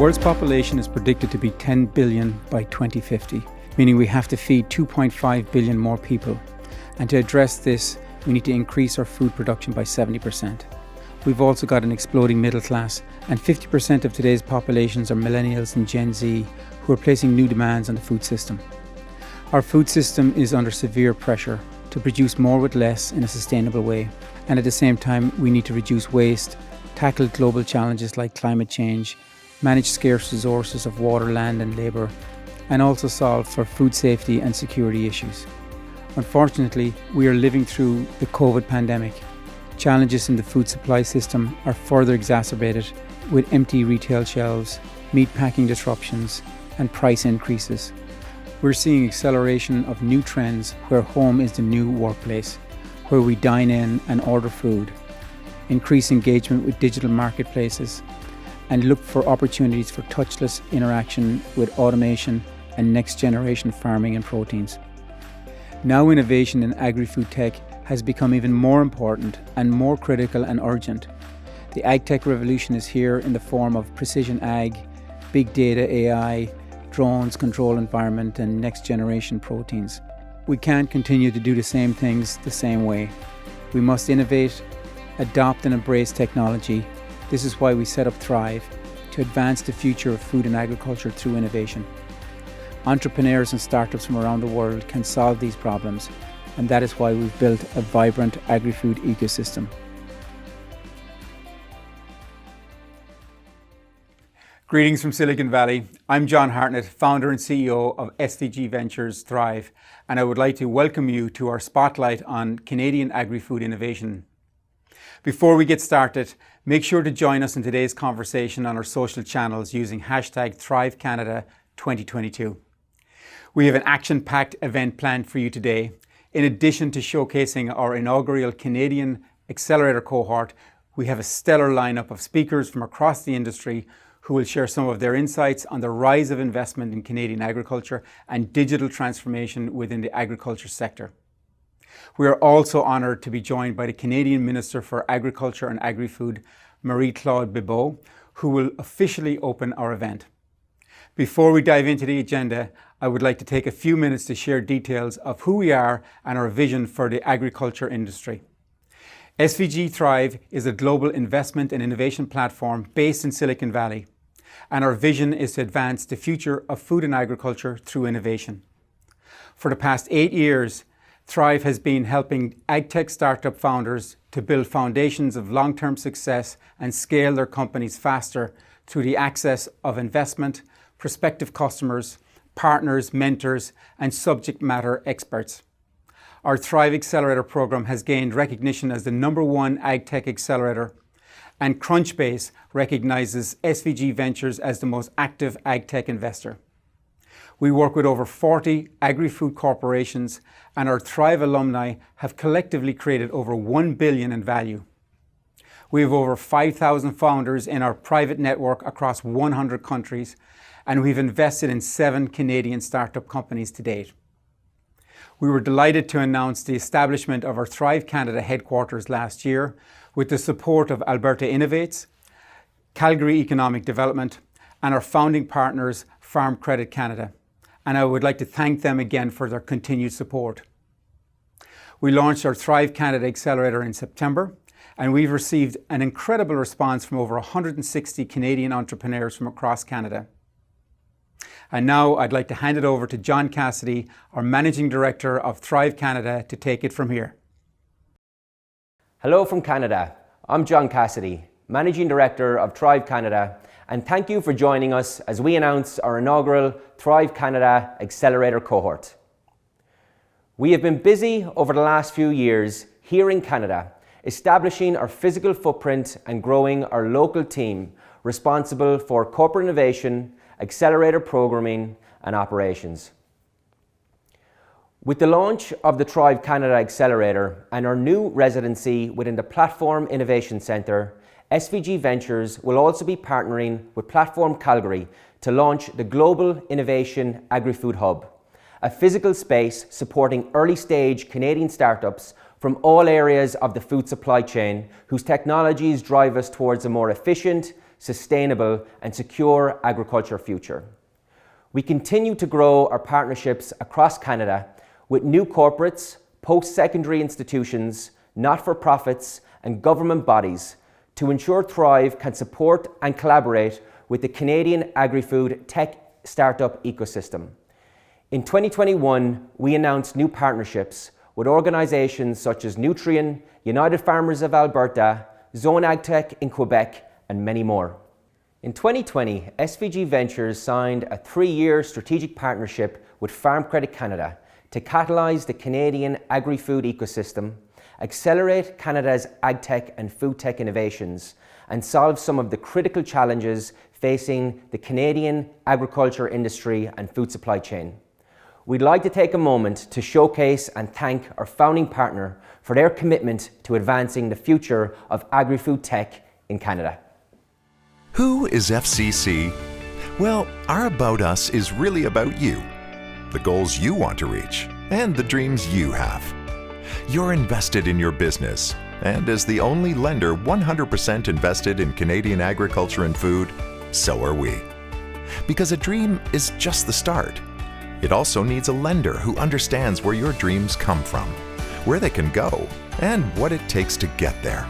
world's population is predicted to be 10 billion by 2050, meaning we have to feed 2.5 billion more people. And to address this, we need to increase our food production by 70%. We've also got an exploding middle class, and 50% of today's populations are millennials and Gen Z who are placing new demands on the food system. Our food system is under severe pressure to produce more with less in a sustainable way. And at the same time, we need to reduce waste, tackle global challenges like climate change, manage scarce resources of water, land and labour, and also solve for food safety and security issues. Unfortunately, we are living through the COVID pandemic. Challenges in the food supply system are further exacerbated with empty retail shelves, meat packing disruptions, and price increases. We're seeing acceleration of new trends where home is the new workplace, where we dine in and order food, increase engagement with digital marketplaces, and look for opportunities for touchless interaction with automation and next-generation farming and proteins. Now innovation in agri-food tech has become even more important and more critical and urgent. The Agtech Revolution is here in the form of precision ag, big data AI, drones, control environment, and next-generation proteins. We can't continue to do the same things the same way. We must innovate, adopt and embrace technology. This is why we set up Thrive, to advance the future of food and agriculture through innovation. Entrepreneurs and startups from around the world can solve these problems, and that is why we've built a vibrant agri-food ecosystem. Greetings from Silicon Valley. I'm John Hartnett, founder and CEO of SVG Ventures Thrive, and I would like to welcome you to our spotlight on Canadian AgriFood Innovation. Before we get started, make sure to join us in today's conversation on our social channels using hashtag #ThriveCanada2022. We have an action-packed event planned for you today. In addition to showcasing our inaugural Canadian Accelerator Cohort, we have a stellar lineup of speakers from across the industry who will share some of their insights on the rise of investment in Canadian agriculture and digital transformation within the agriculture sector. We are also honoured to be joined by the Canadian Minister for Agriculture and Agri-Food, Marie-Claude Bibeau, who will officially open our event. Before we dive into the agenda, I would like to take a few minutes to share details of who we are and our vision for the agriculture industry. SVG Thrive is a global investment and innovation platform based in Silicon Valley, and our vision is to advance the future of food and agriculture through innovation. For the past 8 years, Thrive has been helping agtech startup founders to build foundations of long-term success and scale their companies faster through the access of investment, prospective customers, partners, mentors, and subject matter experts. Our Thrive Accelerator program has gained recognition as the #1 agtech accelerator, and Crunchbase recognizes SVG Ventures as the most active agtech investor. We work with over 40 agri-food corporations, and our Thrive alumni have collectively created over $1 billion in value. We have over 5,000 founders in our private network across 100 countries, and we've invested in 7 Canadian startup companies to date. We were delighted to announce the establishment of our Thrive Canada headquarters last year with the support of Alberta Innovates, Calgary Economic Development, and our founding partners, Farm Credit Canada. And I would like to thank them again for their continued support. We launched our Thrive Canada Accelerator in September, and we've received an incredible response from over 160 Canadian entrepreneurs from across Canada. And now I'd like to hand it over to John Cassidy, our Managing Director of Thrive Canada, to take it from here. Hello from Canada. I'm John Cassidy, Managing Director of Thrive Canada, and thank you for joining us as we announce our inaugural Thrive Canada Accelerator Cohort. We have been busy over the last few years here in Canada, establishing our physical footprint and growing our local team responsible for corporate innovation, accelerator programming and operations. With the launch of the Thrive Canada Accelerator and our new residency within the Platform Innovation Centre, SVG Ventures will also be partnering with Platform Calgary to launch the Global Innovation Agri-Food Hub, a physical space supporting early-stage Canadian startups from all areas of the food supply chain whose technologies drive us towards a more efficient, sustainable and secure agriculture future. We continue to grow our partnerships across Canada with new corporates, post-secondary institutions, not-for-profits and government bodies to ensure Thrive can support and collaborate with the Canadian AgriFood tech startup ecosystem. In 2021, we announced new partnerships with organizations such as Nutrien, United Farmers of Alberta, Zone Agtech in Quebec, and many more. In 2020, SVG Ventures signed a 3-year strategic partnership with Farm Credit Canada to catalyse the Canadian agri-food ecosystem, accelerate Canada's agtech and food tech innovations, and solve some of the critical challenges facing the Canadian agriculture industry and food supply chain. We'd like to take a moment to showcase and thank our founding partner for their commitment to advancing the future of agri-food tech in Canada. Who is FCC? Well, our About Us is really about you, the goals you want to reach, and the dreams you have. You're invested in your business, and as the only lender 100% invested in Canadian agriculture and food, so are we. Because a dream is just the start. It also needs a lender who understands where your dreams come from, where they can go, and what it takes to get there.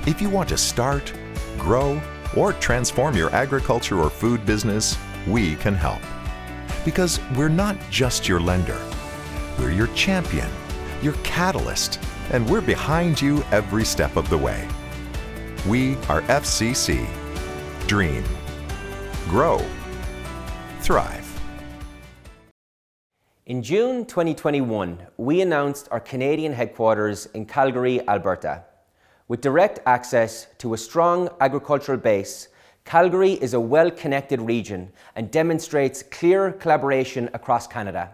If you want to start, grow, or transform your agriculture or food business, we can help. Because we're not just your lender. We're your champion, your catalyst, and we're behind you every step of the way. We are FCC. Dream. Grow. Thrive. In June 2021, we announced our Canadian headquarters in Calgary, Alberta. With direct access to a strong agricultural base, Calgary is a well-connected region and demonstrates clear collaboration across Canada.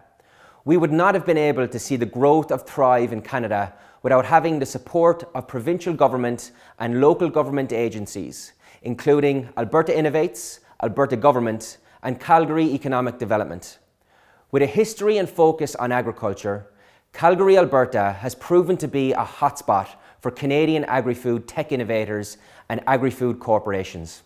We would not have been able to see the growth of Thrive in Canada without having the support of provincial government and local government agencies, including Alberta Innovates, Alberta Government, and Calgary Economic Development. With a history and focus on agriculture, Calgary, Alberta has proven to be a hotspot for Canadian agri-food tech innovators and agri-food corporations.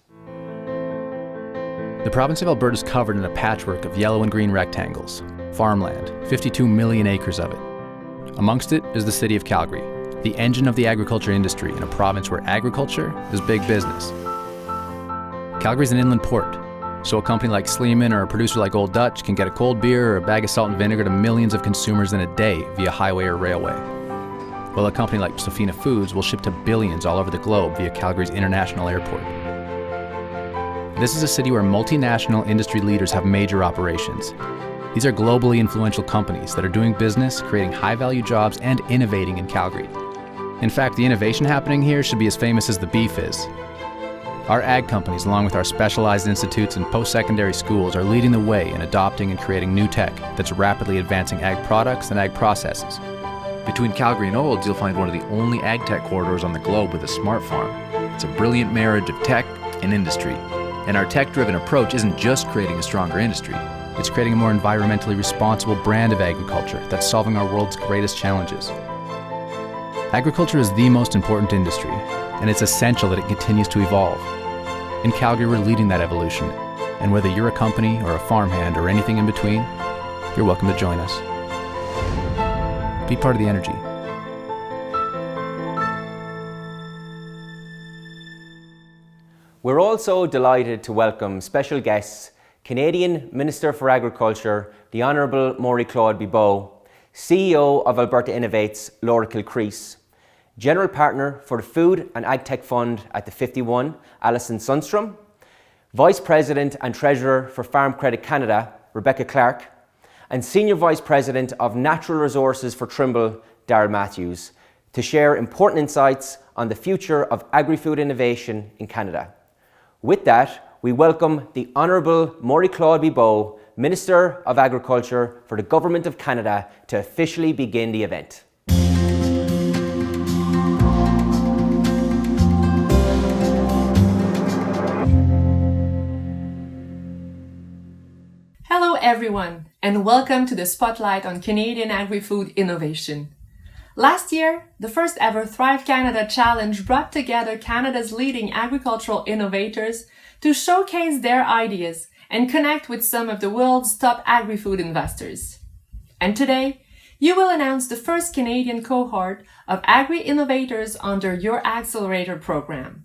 The province of Alberta is covered in a patchwork of yellow and green rectangles, farmland, 52 million acres of it. Amongst it is the city of Calgary, the engine of the agriculture industry in a province where agriculture is big business. Calgary is an inland port, so a company like Sleeman or a producer like Old Dutch can get a cold beer or a bag of salt and vinegar to millions of consumers in a day via highway or railway. While a company like Sofina Foods will ship to billions all over the globe via Calgary's international airport. This is a city where multinational industry leaders have major operations. These are globally influential companies that are doing business, creating high-value jobs, and innovating in Calgary. In fact, the innovation happening here should be as famous as the beef is. Our ag companies, along with our specialized institutes and post-secondary schools, are leading the way in adopting and creating new tech that's rapidly advancing ag products and ag processes. Between Calgary and Olds, you'll find one of the only agtech corridors on the globe with a smart farm. It's a brilliant marriage of tech and industry. And our tech-driven approach isn't just creating a stronger industry, it's creating a more environmentally responsible brand of agriculture that's solving our world's greatest challenges. Agriculture is the most important industry, and it's essential that it continues to evolve. In Calgary, we're leading that evolution, and whether you're a company or a farmhand or anything in between, you're welcome to join us. Be part of the energy. We're also delighted to welcome special guests, Canadian Minister for Agriculture, the Honourable Marie-Claude Bibeau, CEO of Alberta Innovates, Laura Kilcrease, General Partner for the Food and Agtech Fund at the 51, Alison Sundstrom, Vice President and Treasurer for Farm Credit Canada, Rebecca Clark, and Senior Vice President of Natural Resources for Trimble, Darryl Matthews, to share important insights on the future of agri-food innovation in Canada. With that, we welcome the Honourable Marie-Claude Bibeau, Minister of Agriculture for the Government of Canada, to officially begin the event. Hello everyone, and welcome to the Spotlight on Canadian Agri-Food Innovation. Last year, the first ever Thrive Canada Challenge brought together Canada's leading agricultural innovators to showcase their ideas and connect with some of the world's top agri-food investors. And today, you will announce the first Canadian cohort of agri-innovators under your Accelerator program.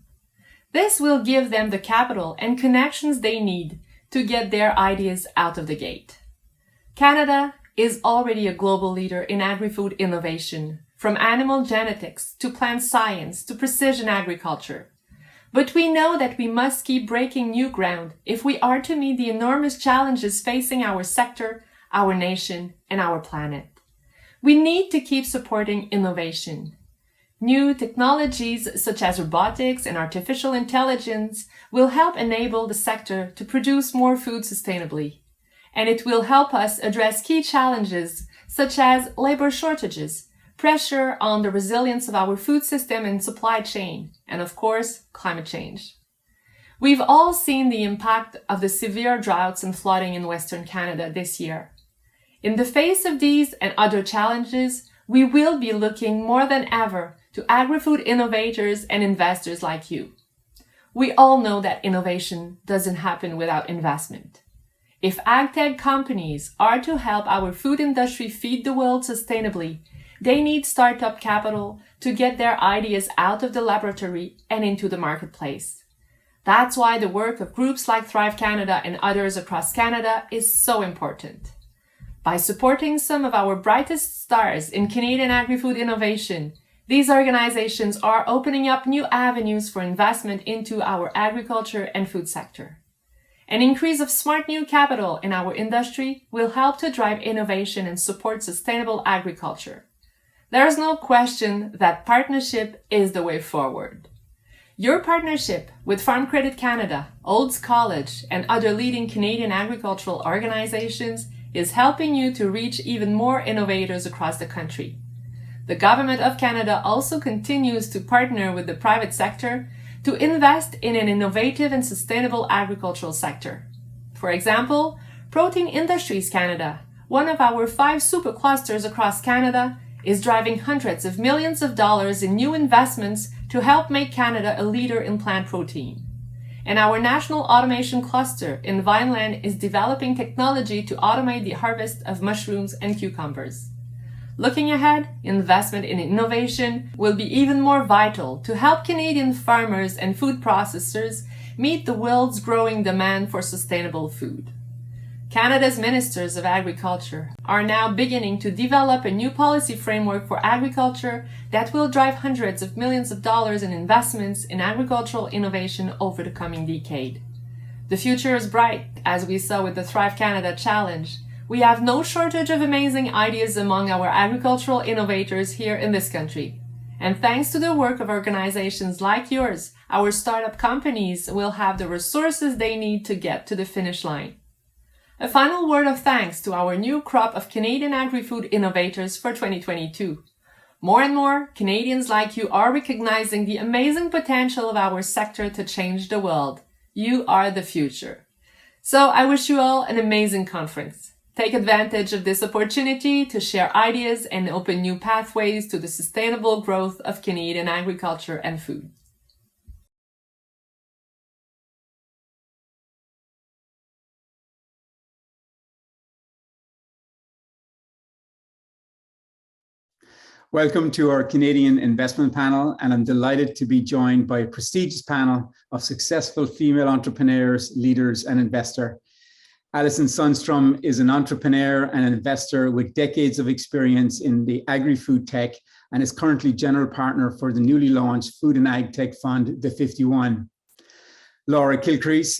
This will give them the capital and connections they need to get their ideas out of the gate. Canada is already a global leader in agri-food innovation, from animal genetics to plant science to precision agriculture. But we know that we must keep breaking new ground if we are to meet the enormous challenges facing our sector, our nation, and our planet. We need to keep supporting innovation. New technologies such as robotics and artificial intelligence will help enable the sector to produce more food sustainably. And it will help us address key challenges such as labor shortages, pressure on the resilience of our food system and supply chain, and of course, climate change. We've all seen the impact of the severe droughts and flooding in Western Canada this year. In the face of these and other challenges, we will be looking more than ever to agri-food innovators and investors like you. We all know that innovation doesn't happen without investment. If agtech companies are to help our food industry feed the world sustainably, they need startup capital to get their ideas out of the laboratory and into the marketplace. That's why the work of groups like Thrive Canada and others across Canada is so important. By supporting some of our brightest stars in Canadian agri-food innovation, these organizations are opening up new avenues for investment into our agriculture and food sector. An increase of smart new capital in our industry will help to drive innovation and support sustainable agriculture. There is no question that partnership is the way forward. Your partnership with Farm Credit Canada, Olds College, and other leading Canadian agricultural organizations is helping you to reach even more innovators across the country. The Government of Canada also continues to partner with the private sector to invest in an innovative and sustainable agricultural sector. For example, Protein Industries Canada, one of our 5 superclusters across Canada, is driving hundreds of millions of dollars in new investments to help make Canada a leader in plant protein. And our National Automation Cluster in Vineland is developing technology to automate the harvest of mushrooms and cucumbers. Looking ahead, investment in innovation will be even more vital to help Canadian farmers and food processors meet the world's growing demand for sustainable food. Canada's Ministers of Agriculture are now beginning to develop a new policy framework for agriculture that will drive hundreds of millions of dollars in investments in agricultural innovation over the coming decade. The future is bright, as we saw with the Thrive Canada Challenge. We have no shortage of amazing ideas among our agricultural innovators here in this country. And thanks to the work of organizations like yours, our startup companies will have the resources they need to get to the finish line. A final word of thanks to our new crop of Canadian agri-food innovators for 2022. More and more Canadians like you are recognizing the amazing potential of our sector to change the world. You are the future. So I wish you all an amazing conference. Take advantage of this opportunity to share ideas and open new pathways to the sustainable growth of Canadian agriculture and food. Welcome to our Canadian investment panel, and I'm delighted to be joined by a prestigious panel of successful female entrepreneurs, leaders, and investors. Alison Sundstrom is an entrepreneur and an investor with decades of experience in the agri-food tech and is currently general partner for the newly launched food and ag tech fund, the 51. Laura Kilcrease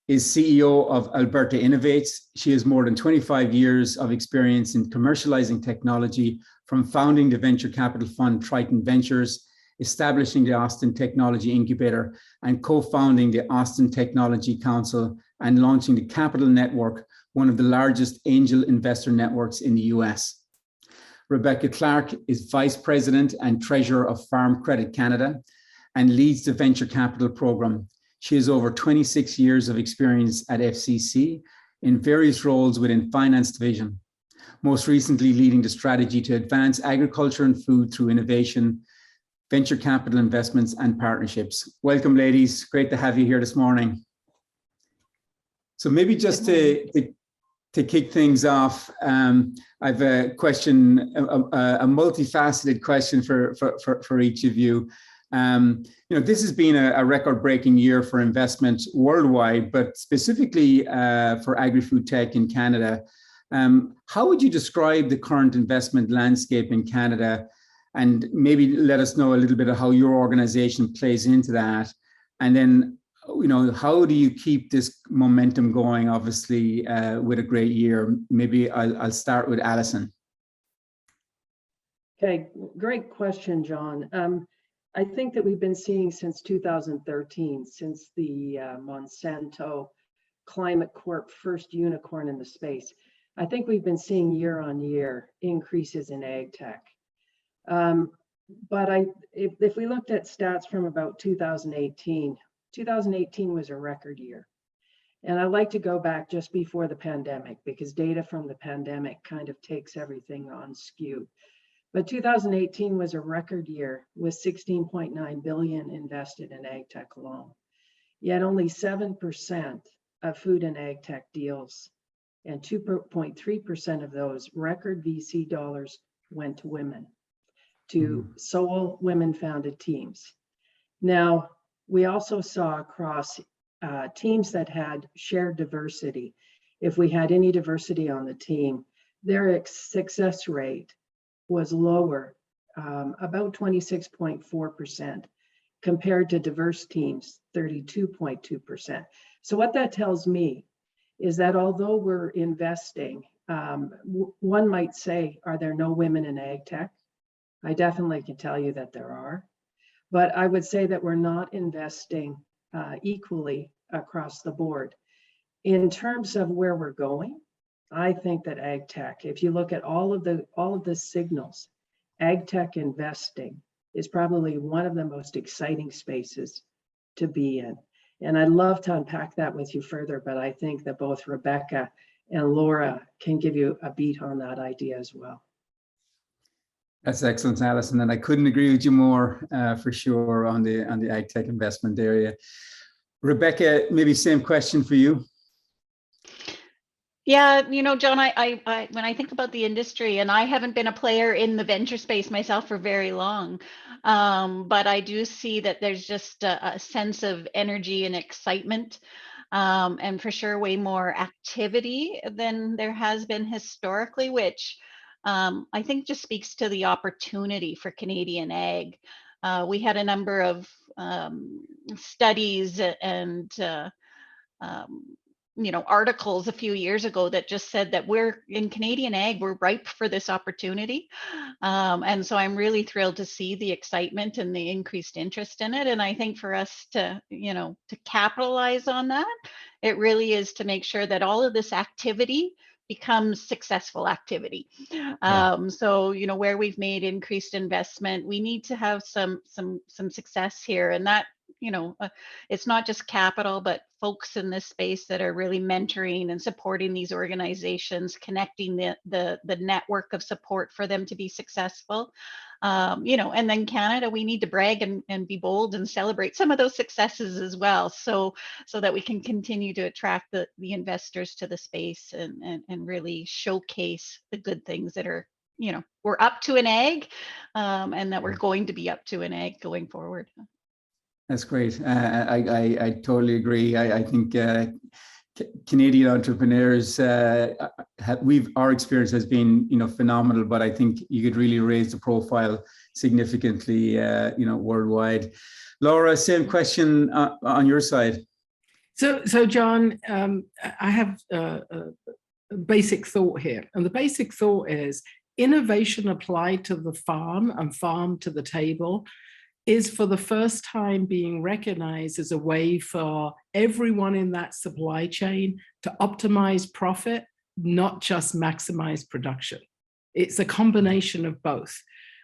is CEO of Alberta Innovates. She has more than 25 years of experience in commercializing technology, from founding the venture capital fund Triton Ventures, establishing the Austin Technology Incubator, and co-founding the Austin Technology Council and launching the Capital Network, one of the largest angel investor networks in the US. Rebecca Clark is Vice President and Treasurer of Farm Credit Canada and leads the Venture Capital Program. She has over 26 years of experience at FCC in various roles within Finance Division. most recently leading the strategy to advance agriculture and food through innovation, venture capital investments, and partnerships. Welcome, ladies. Great to have you here this morning. So maybe just to kick things off, I've a question, a multifaceted question for each of you. This has been a record-breaking year for investment worldwide, but specifically for agri-food tech in Canada. How would you describe the current investment landscape in Canada? And maybe let us know a little bit of how your organization plays into that. And then, how do you keep this momentum going, obviously, with a great year? Maybe I'll start with Alison. Okay, great question, John. I think that we've been seeing since 2013, since the Monsanto Climate Corp first unicorn in the space, I think we've been seeing year on year increases in ag tech. But if we looked at stats from about 2018 was a record year. And I like to go back just before the pandemic because data from the pandemic kind of takes everything on skew. But 2018 was a record year with 16.9 billion invested in ag tech alone. Yet only 7% of food and ag tech deals and 2.3% of those record VC dollars went to women, to sole women-founded teams. Now, we also saw across teams that had shared diversity, if we had any diversity on the team, their success rate was lower, about 26.4%, compared to diverse teams, 32.2%. So what that tells me is that although we're investing, one might say, are there no women in ag tech? I definitely can tell you that there are. But I would say that we're not investing equally across the board. In terms of where we're going, I think that ag tech, if you look at all of the signals, ag tech investing is probably one of the most exciting spaces to be in. And I'd love to unpack that with you further, but I think that both Rebecca and Laura can give you a beat on that idea as well. That's excellent, Alison, and I couldn't agree with you more for sure on the ag tech investment area. Rebecca, maybe same question for you. Yeah, John, I when I think about the industry, and I haven't been a player in the venture space myself for very long, but I do see that there's just a sense of energy and excitement, and for sure way more activity than there has been historically, which I think just speaks to the opportunity for Canadian ag. We had a number of studies and articles a few years ago that just said that we're in Canadian ag, we're ripe for this opportunity. And so I'm really thrilled to see the excitement and the increased interest in it. And I think for us to capitalize on that, it really is to make sure that all of this activity becomes successful activity. So, where we've made increased investment, we need to have some success here. And that, it's not just capital, but folks in this space that are really mentoring and supporting these organizations, connecting the network of support for them to be successful. And then Canada, we need to brag and be bold and celebrate some of those successes as well, so that we can continue to attract the investors to the space and really showcase the good things that are, we're up to in ag, and that we're going to be up to in ag going forward. That's great. I totally agree. I think Canadian entrepreneurs, our experience has been, phenomenal, but I think you could really raise the profile significantly, worldwide. Laura, same question on your side. So John, I have a basic thought here. And the basic thought is innovation applied to the farm and farm to the table is for the first time being recognized as a way for everyone in that supply chain to optimize profit, not just maximize production. It's a combination of both.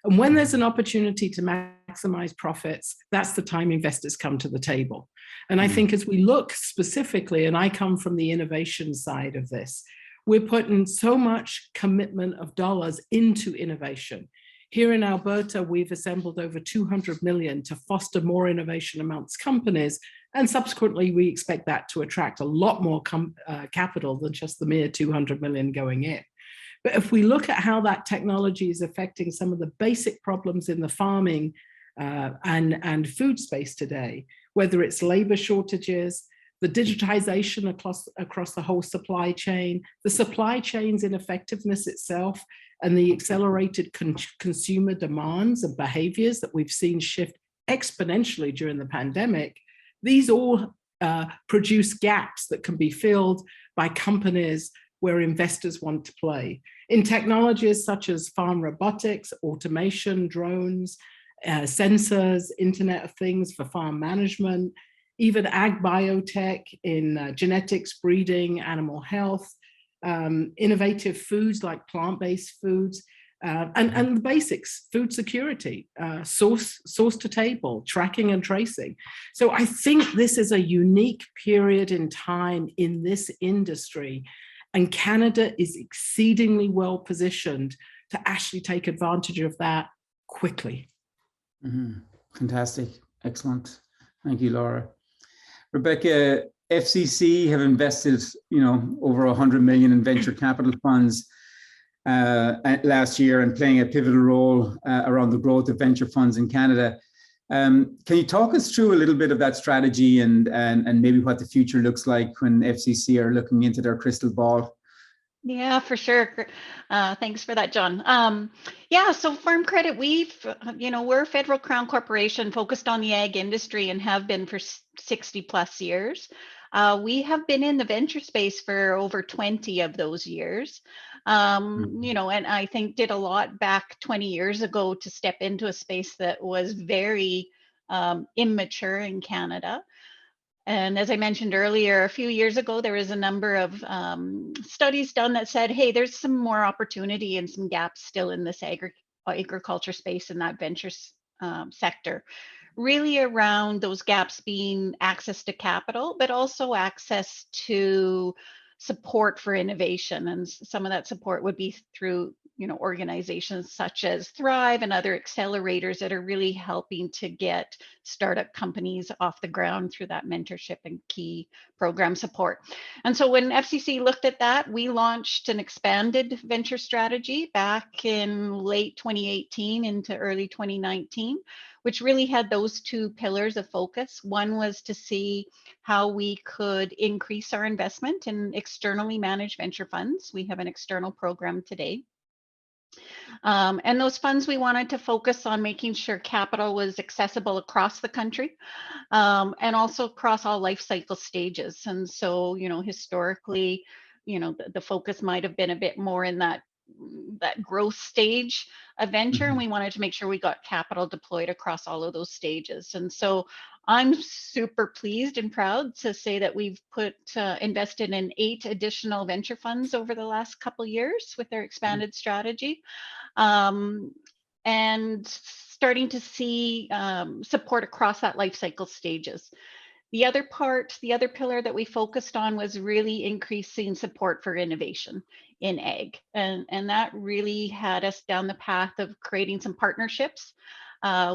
And when there's an opportunity to maximize profits, that's the time investors come to the table. And I think as we look specifically, and I come from the innovation side of this, we're putting so much commitment of dollars into innovation. Here in Alberta, we've assembled over 200 million to foster more innovation amongst companies. And subsequently, we expect that to attract a lot more capital than just the mere 200 million going in. But if we look at how that technology is affecting some of the basic problems in the farming and food space today, whether it's labor shortages, the digitization across the whole supply chain, the supply chain's ineffectiveness itself, and the accelerated consumer demands and behaviors that we've seen shift exponentially during the pandemic, these all produce gaps that can be filled by companies where investors want to play. In technologies such as farm robotics, automation, drones, sensors, Internet of Things for farm management, even ag biotech in genetics, breeding, animal health, innovative foods like plant-based foods, and the basics, food security, source to table, tracking and tracing. So I think this is a unique period in time in this industry, and Canada is exceedingly well positioned to actually take advantage of that quickly. Fantastic, excellent. Thank you, Laura. Rebecca, FCC have invested, over 100 million in venture capital funds last year, and playing a pivotal role around the growth of venture funds in Canada. Can you talk us through a little bit of that strategy and maybe what the future looks like when FCC are looking into their crystal ball? Yeah, for sure. Thanks for that, John. So Farm Credit, we're a federal crown corporation focused on the ag industry and have been for 60 plus years. We have been in the venture space for over 20 of those years. And I think did a lot back 20 years ago to step into a space that was very immature in Canada. And as I mentioned earlier, a few years ago, there was a number of studies done that said, hey, there's some more opportunity and some gaps still in this agriculture space in that venture sector, really around those gaps being access to capital, but also access to support for innovation. And some of that support would be through organizations such as Thrive and other accelerators that are really helping to get startup companies off the ground through that mentorship and key program support. And so when FCC looked at that, we launched an expanded venture strategy back in late 2018 into early 2019, which really had those two pillars of focus. One was to see how we could increase our investment in externally managed venture funds. We have an external program today. And those funds, we wanted to focus on making sure capital was accessible across the country and also across all life cycle stages. And so, historically, the focus might have been a bit more in that growth stage of venture, and we wanted to make sure we got capital deployed across all of those stages. And so I'm super pleased and proud to say that we've invested in 8 additional venture funds over the last couple of years with their expanded strategy, and starting to see support across that life cycle stages. The other pillar that we focused on was really increasing support for innovation in ag. And that really had us down the path of creating some partnerships.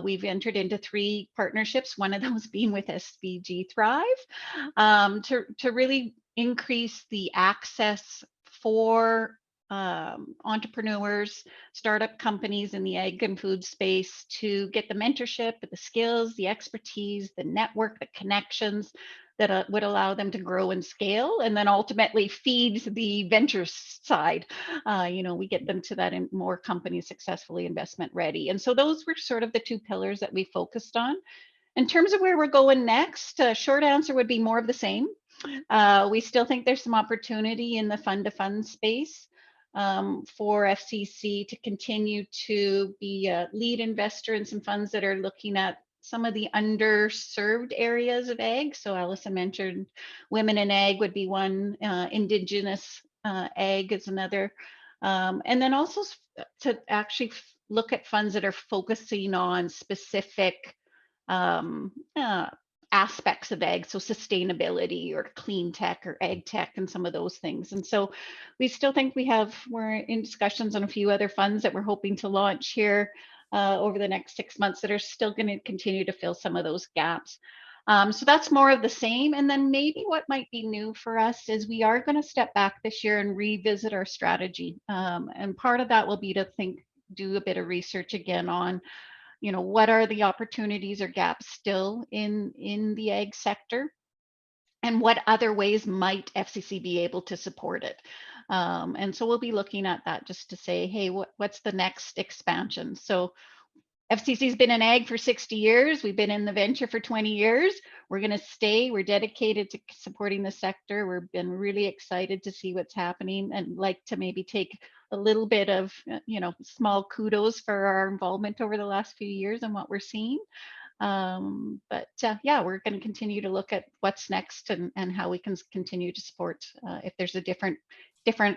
We've entered into 3 partnerships, one of those being with SVG Thrive, to really increase the access for entrepreneurs, startup companies in the ag and food space to get the mentorship, the skills, the expertise, the network, the connections that would allow them to grow and scale, and then ultimately feed the venture side. We get them to that and more companies successfully investment ready. And so those were sort of the 2 pillars that we focused on. In terms of where we're going next, short answer would be more of the same. We still think there's some opportunity in the fund-to-fund space for FCC to continue to be a lead investor in some funds that are looking at some of the underserved areas of ag. So Alison mentioned women in ag would be one, Indigenous ag is another. And then also to actually look at funds that are focusing on specific aspects of ag, so sustainability or clean tech or ag tech and some of those things. And so we still think we're in discussions on a few other funds that we're hoping to launch here over the next 6 months that are still going to continue to fill some of those gaps. So that's more of the same. And then maybe what might be new for us is we are going to step back this year and revisit our strategy. And part of that will be to do a bit of research again on, what are the opportunities or gaps still in the ag sector, and what other ways might FCC be able to support it. And so we'll be looking at that just to say, hey, what's the next expansion? So FCC's been in ag for 60 years. We've been in the venture for 20 years. We're going to stay. We're dedicated to supporting the sector. We've been really excited to see what's happening and like to maybe take a little bit of, small kudos for our involvement over the last few years and what we're seeing. But we're going to continue to look at what's next and how we can continue to support if there's a different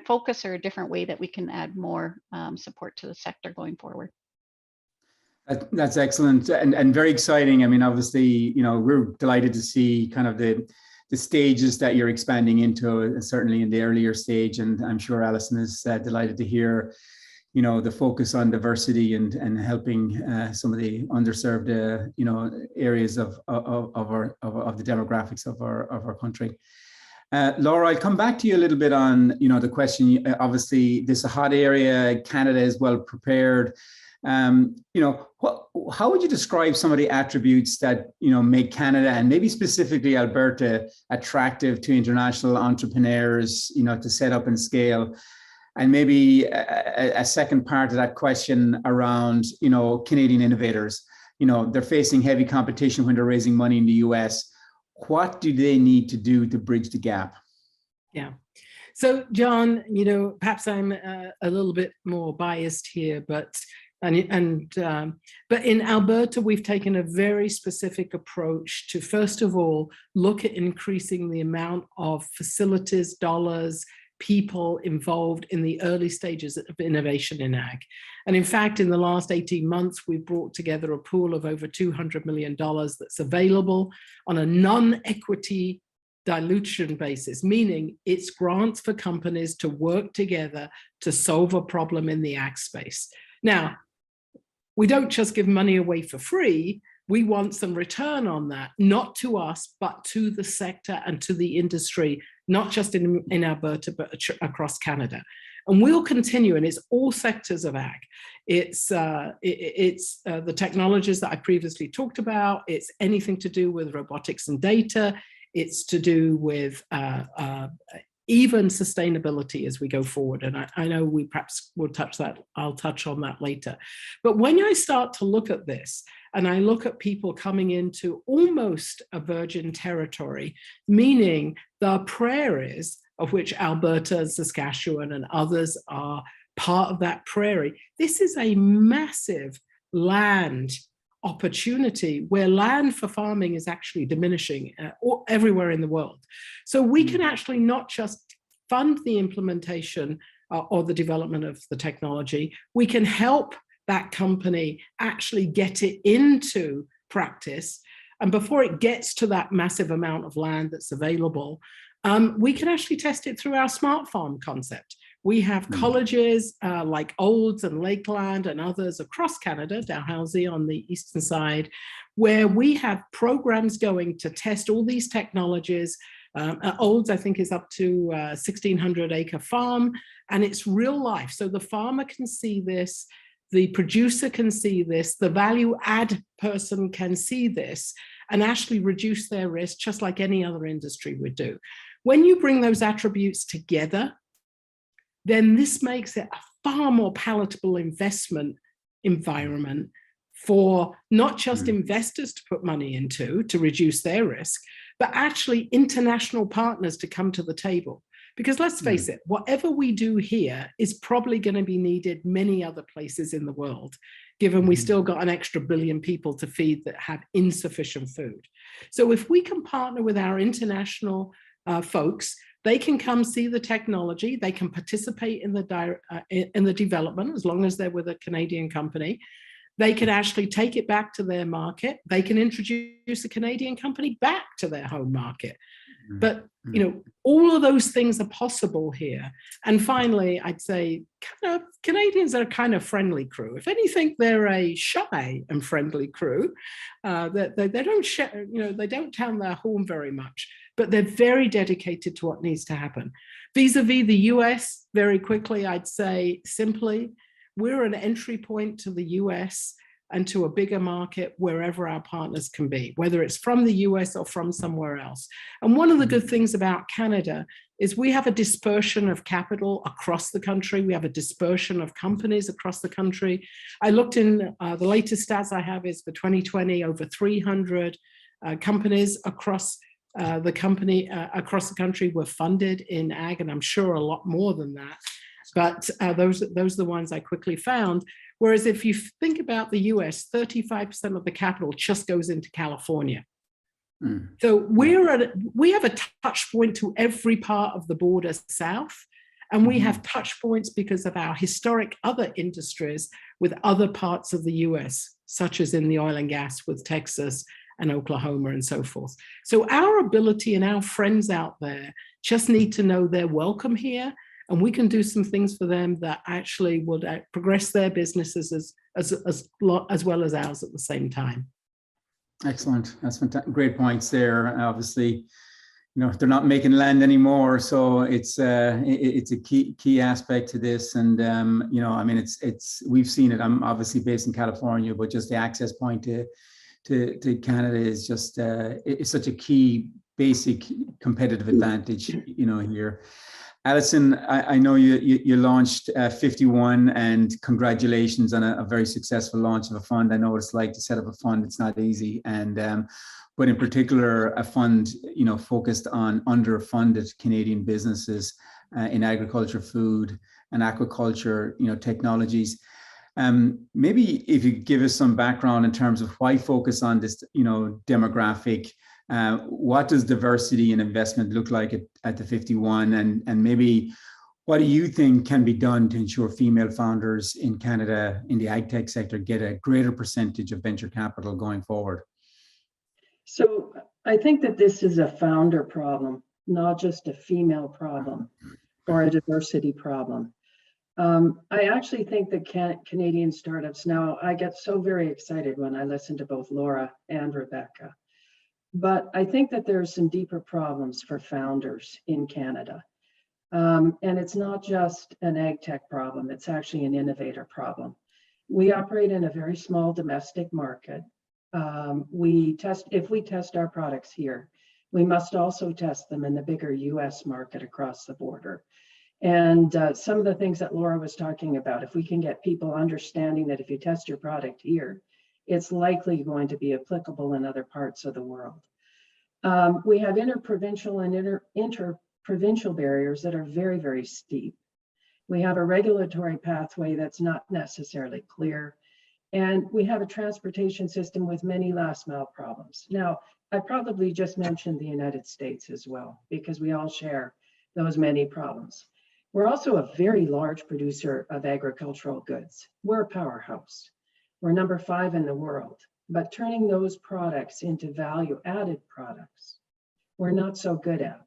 focus or a different way that we can add more support to the sector going forward. That's excellent and very exciting. I mean, obviously, we're delighted to see kind of the stages that you're expanding into, certainly in the earlier stage. And I'm sure Alison is delighted to hear, the focus on diversity and helping some of the underserved, areas of the demographics of our country. Laura, I'll come back to you a little bit on, the question. Obviously, this is a hot area. Canada is well prepared. How would you describe some of the attributes that make Canada and maybe specifically Alberta attractive to international entrepreneurs, to set up and scale? And maybe a second part of that question around, Canadian innovators. They're facing heavy competition when they're raising money in the US. What do they need to do to bridge the gap? Yeah. So, John, perhaps I'm a little bit more biased here, but in Alberta, we've taken a very specific approach to, first of all, look at increasing the amount of facilities, dollars, people involved in the early stages of innovation in ag. And in fact, in the last 18 months, we've brought together a pool of over $200 million that's available on a non-equity dilution basis, meaning it's grants for companies to work together to solve a problem in the ag space. Now, we don't just give money away for free. We want some return on that, not to us, but to the sector and to the industry, not just in Alberta, but across Canada. And we'll continue, and it's all sectors of ag. It's the technologies that I previously talked about. It's anything to do with robotics and data. It's to do with even sustainability as we go forward. And I know we perhaps will touch that. I'll touch on that later. But when I start to look at this, and I look at people coming into almost a virgin territory, meaning the prairies, of which Alberta, Saskatchewan, and others are part of that prairie, this is a massive land opportunity where land for farming is actually diminishing everywhere in the world. So we can actually not just fund the implementation or the development of the technology, we can help that company actually get it into practice. And before it gets to that massive amount of land that's available, we can actually test it through our smart farm concept. We have colleges like Olds and Lakeland and others across Canada, Dalhousie on the eastern side, where we have programs going to test all these technologies. Olds, I think, is up to 1,600 acre farm, and it's real life. So the farmer can see this, the producer can see this, the value add person can see this, and actually reduce their risk just like any other industry would do. When you bring those attributes together, then this makes it a far more palatable investment environment for not just investors to put money into to reduce their risk, but actually international partners to come to the table. Because let's face it, whatever we do here is probably going to be needed many other places in the world, given we still got an extra billion people to feed that have insufficient food. So if we can partner with our international folks, they can come see the technology, they can participate in the development as long as they're with a Canadian company. They can actually take it back to their market. They can introduce a Canadian company back to their home market. But, you know, all of those things are possible here. And finally, I'd say Canadians are a kind of friendly crew. If anything, they're a shy and friendly crew. They don't share, you know, they don't pound their horn very much, but they're very dedicated to what needs to happen. Vis-a-vis the US, very quickly, I'd say simply, we're an entry point to the US and to a bigger market wherever our partners can be, whether it's from the US or from somewhere else. And one of the good things about Canada is we have a dispersion of capital across the country. We have a dispersion of companies across the country. I looked in, the latest stats I have is for 2020, over 300 companies across the country were funded in ag, and I'm sure a lot more than that. But those are the ones I quickly found. Whereas if you think about the US, 35% of the capital just goes into California. So we have a touch point to every part of the border south, and we have touch points because of our historic other industries with other parts of the US, such as in the oil and gas with Texas and Oklahoma and so forth. So our ability and our friends out there just need to know they're welcome here, and we can do some things for them that actually would progress their businesses as well as ours at the same time. Excellent. That's fantastic. Great points there. Obviously, you know, they're not making land anymore, so it's a key aspect to this. And you know, I mean, we've seen it. I'm obviously based in California, but just the access point to Canada is just it's such a key basic competitive advantage, you know, here. Alison, I know you launched 51, and congratulations on a very successful launch of a fund. I know what it's like to set up a fund. It's not easy. And but in particular, a fund, you know, focused on underfunded Canadian businesses in agriculture, food and aquaculture, you know, technologies. Maybe if you could give us some background in terms of why focus on this, you know, demographic. What does diversity and investment look like at the 51, and maybe what do you think can be done to ensure female founders in Canada in the agtech sector get a greater percentage of venture capital going forward? So I think that this is a founder problem, not just a female problem or a diversity problem. I actually think that Canadian startups now, I get so very excited when I listen to both Laura and Rebecca. But I think that there are some deeper problems for founders in Canada. And it's not just an ag tech problem, it's actually an innovator problem. We operate in a very small domestic market. If we test our products here, we must also test them in the bigger US market across the border. And some of the things that Laura was talking about, if we can get people understanding that if you test your product here, it's likely going to be applicable in other parts of the world. We have interprovincial and interprovincial barriers that are very, very steep. We have a regulatory pathway that's not necessarily clear. And we have a transportation system with many last mile problems. Now, I probably just mentioned the United States as well, because we all share those many problems. We're also a very large producer of agricultural goods. We're a powerhouse. We're number 5 in the world, but turning those products into value-added products, we're not so good at.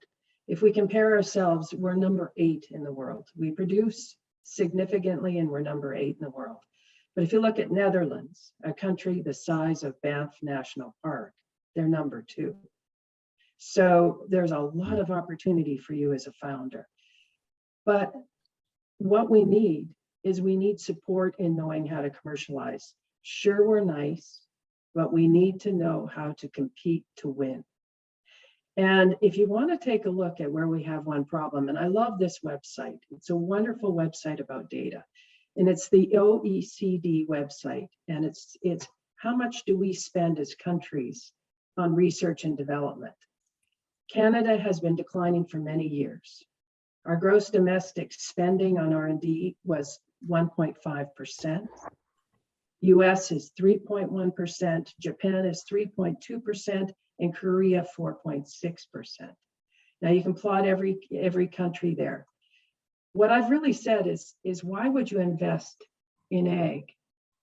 If we compare ourselves, we're number 8 in the world. We produce significantly and we're number 8 in the world. But if you look at Netherlands, a country the size of Banff National Park, they're number 2. So there's a lot of opportunity for you as a founder. But what we need is we need support in knowing how to commercialize. Sure, we're nice, but we need to know how to compete to win. And if you want to take a look at where we have one problem, and I love this website, it's a wonderful website about data, and it's the OECD website, and it's how much do we spend as countries on research and development. Canada has been declining for many years. Our gross domestic spending on R&D was 1.5%. US is 3.1%, Japan is 3.2%, and Korea 4.6%. Now you can plot every country there. What I've really said is why would you invest in ag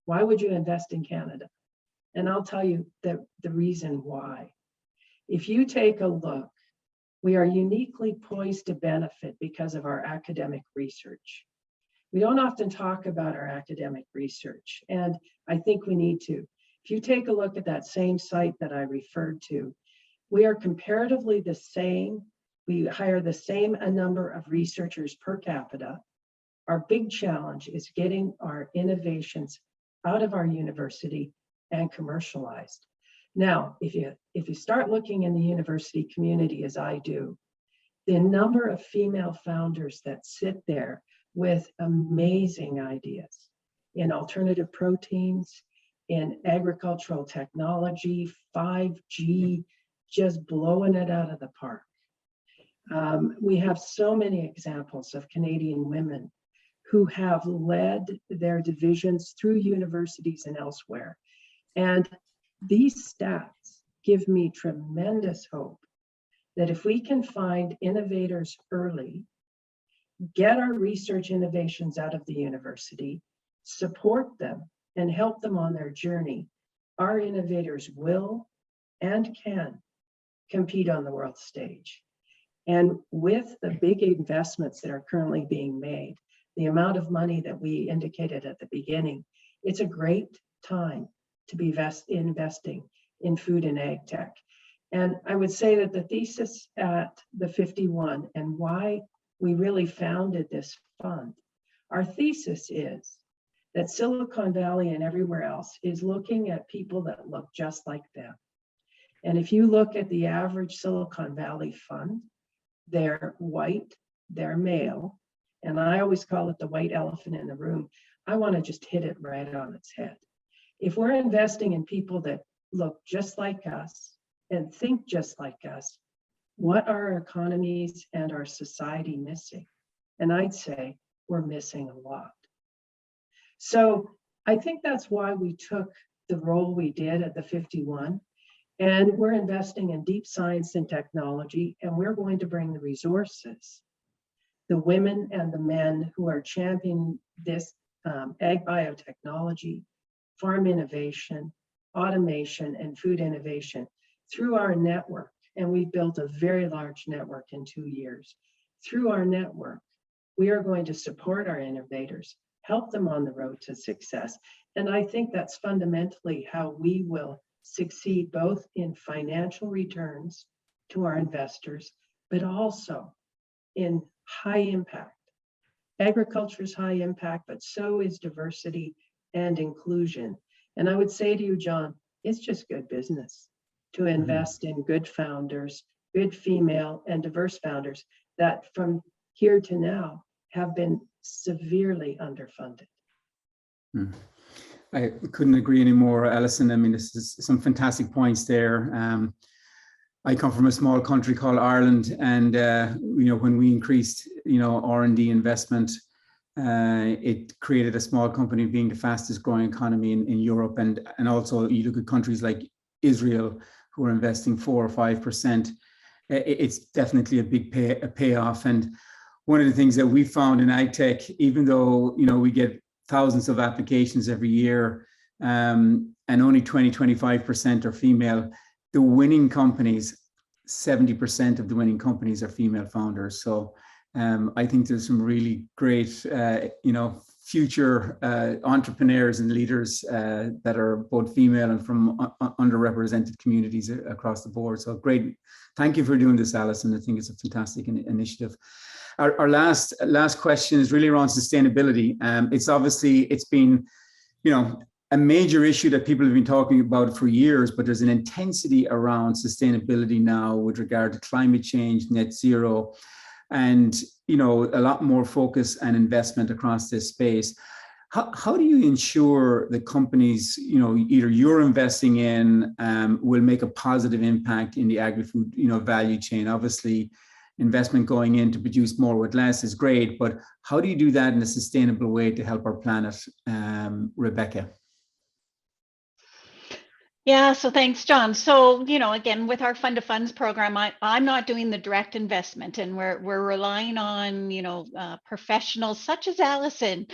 Why would you invest in Canada? And I'll tell you the reason why. If you take a look, we are uniquely poised to benefit because of our academic research. We don't often talk about our academic research, and I think we need to. If you take a look at that same site that I referred to, we are comparatively the same. We hire the same number of researchers per capita. Our big challenge is getting our innovations out of our university and commercialized. Now, if you start looking in the university community, as I do, the number of female founders that sit there with amazing ideas in alternative proteins, in agricultural technology, 5G, just blowing it out of the park. We have so many examples of Canadian women who have led their divisions through universities and elsewhere. And these stats give me tremendous hope that if we can find innovators early, get our research innovations out of the university, support them, and help them on their journey, our innovators will and can compete on the world stage. And with the big investments that are currently being made, the amount of money that we indicated at the beginning, it's a great time to be investing in food and ag tech. And I would say that the thesis at the 51 and why we really founded this fund, our thesis is that Silicon Valley and everywhere else is looking at people that look just like them. And if you look at the average Silicon Valley fund, they're white, they're male, and I always call it the white elephant in the room. I want to just hit it right on its head. If we're investing in people that look just like us and think just like us, what are our economies and our society missing? And I'd say we're missing a lot. So I think that's why we took the role we did at the 51. And we're investing in deep science and technology, and we're going to bring the resources, the women and the men who are championing this ag biotechnology, farm innovation, automation, and food innovation through our network. And we've built a very large network in 2 years. Through our network, we are going to support our innovators, help them on the road to success. And I think that's fundamentally how we will succeed, both in financial returns to our investors, but also in high impact. Agriculture is high impact, but so is diversity and inclusion. And I would say to you, John, it's just good business to invest in good founders, good female and diverse founders that from here to now have been severely underfunded. I couldn't agree anymore, Alison. I mean, this is some fantastic points there. I come from a small country called Ireland, and when we increased, R&D investment, it created a small company being the fastest growing economy in Europe, and also you look at countries like Israel who are investing 4 or 5%. It's definitely a big payoff. And one of the things that we found in AgTech, even though we get thousands of applications every year, and only 20-25% are female, the winning companies, 70% of the winning companies are female founders. So I think there's some really great, future entrepreneurs and leaders that are both female and from underrepresented communities across the board. So great. Thank you for doing this, Alison. I think it's a fantastic initiative. Our last question is really around sustainability. It's been, a major issue that people have been talking about for years, but there's an intensity around sustainability now with regard to climate change, net zero, and a lot more focus and investment across this space. How do you ensure the companies either you're investing in will make a positive impact in the agri-food value chain? Obviously, investment going in to produce more with less is great, but how do you do that in a sustainable way to help our planet, Rebecca? Yeah, so thanks, John. So, again, with our fund of funds program, I'm not doing the direct investment, and we're relying on, professionals such as Allison,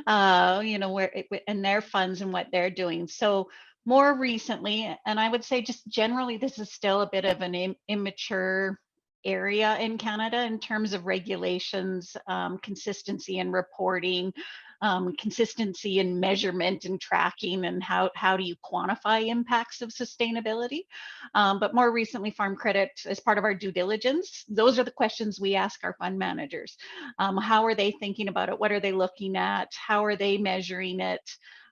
and their funds and what they're doing. So more recently, and I would say just generally, this is still a bit of an immature area in Canada in terms of regulations, consistency in reporting, consistency in measurement and tracking, and how do you quantify impacts of sustainability. But more recently, farm credit, as part of our due diligence, those are the questions we ask our fund managers. How are they thinking about it? What are they looking at? How are they measuring it?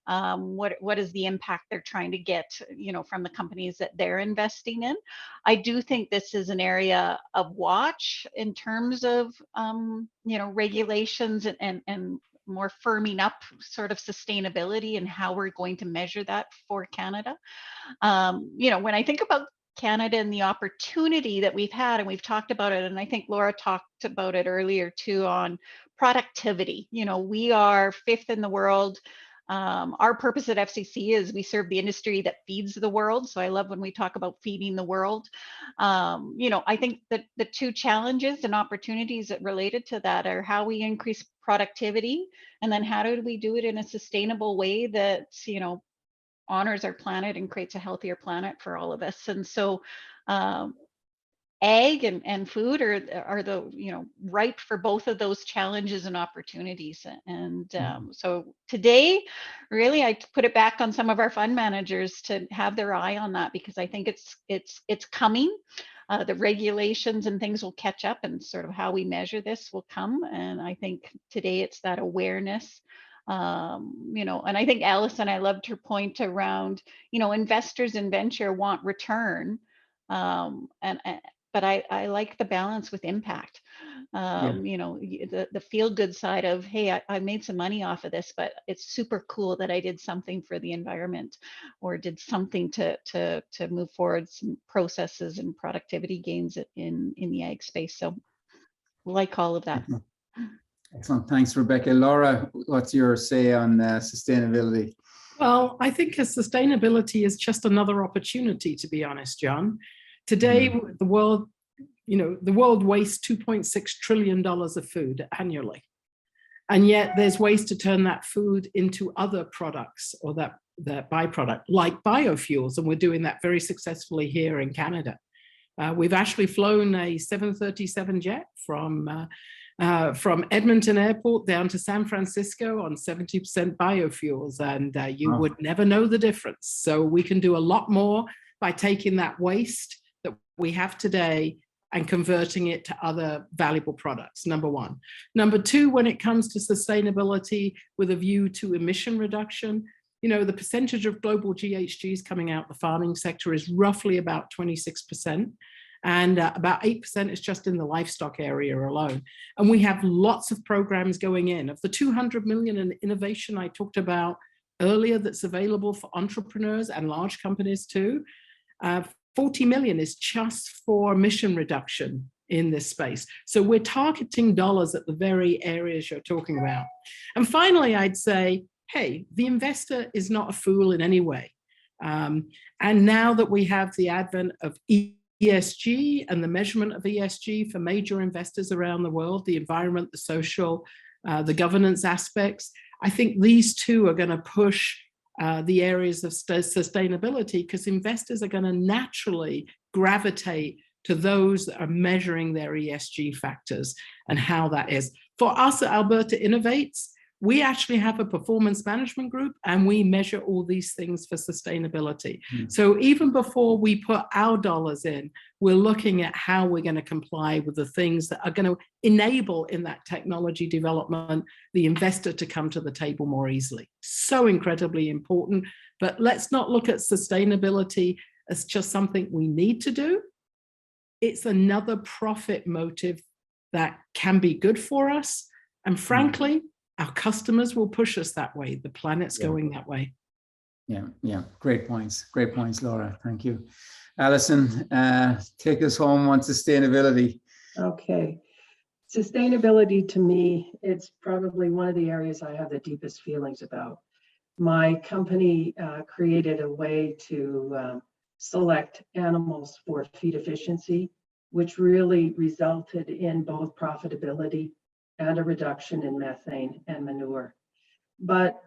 What is the impact they're trying to get, from the companies that they're investing in? I do think this is an area of watch in terms of, regulations and more firming up sort of sustainability and how we're going to measure that for Canada. When I think about Canada and the opportunity that we've had, and we've talked about it, and I think Laura talked about it earlier too, on productivity. We are fifth in the world. Our purpose at FCC is we serve the industry that feeds the world. So I love when we talk about feeding the world. I think that the two challenges and opportunities that related to that are how we increase productivity, and then how do we do it in a sustainable way that, honors our planet and creates a healthier planet for all of us. And so ag and food are the ripe for both of those challenges and opportunities. And so today, really, I put it back on some of our fund managers to have their eye on that, because I think it's coming. The regulations and things will catch up, and sort of how we measure this will come. And I think today it's that awareness. And I think Allison, I loved her point around, investors in venture want return. But I like the balance with impact. The feel good side of, hey, I made some money off of this, but it's super cool that I did something for the environment, or did something to move forward some processes and productivity gains in the ag space. So like all of that. Excellent. Thanks, Rebecca. Laura, what's your say on sustainability? Well, I think sustainability is just another opportunity, to be honest, John. Today, the world wastes $2.6 trillion of food annually. And yet there's ways to turn that food into other products, or that byproduct, like biofuels. And we're doing that very successfully here in Canada. We've actually flown a 737 jet from Edmonton Airport down to San Francisco on 70% biofuels, and you would never know the difference. So we can do a lot more by taking that waste that we have today and converting it to other valuable products, number one. Number two, when it comes to sustainability with a view to emission reduction, the percentage of global GHGs coming out the farming sector is roughly about 26%. And about 8% is just in the livestock area alone. And we have lots of programs going in. Of the 200 million in innovation I talked about earlier that's available for entrepreneurs and large companies too, 40 million is just for emission reduction in this space. So we're targeting dollars at the very areas you're talking about. And finally, I'd say, hey, the investor is not a fool in any way. And now that we have the advent of ESG and the measurement of ESG for major investors around the world, the environment, the social, the governance aspects, I think these two are going to push the areas of sustainability, because investors are going to naturally gravitate to those that are measuring their ESG factors and how that is. For us at Alberta Innovates, we actually have a performance management group, and we measure all these things for sustainability. So even before we put our dollars in, we're looking at how we're going to comply with the things that are going to enable in that technology development the investor to come to the table more easily. So incredibly important. But let's not look at sustainability as just something we need to do. It's another profit motive that can be good for us. And frankly, our customers will push us that way. The planet's going that way. Yeah. Great points, Laura. Thank you. Allison, take us home on sustainability. Okay. Sustainability, to me, it's probably one of the areas I have the deepest feelings about. my company created a way to select animals for feed efficiency, which really resulted in both profitability and a reduction in methane and manure. But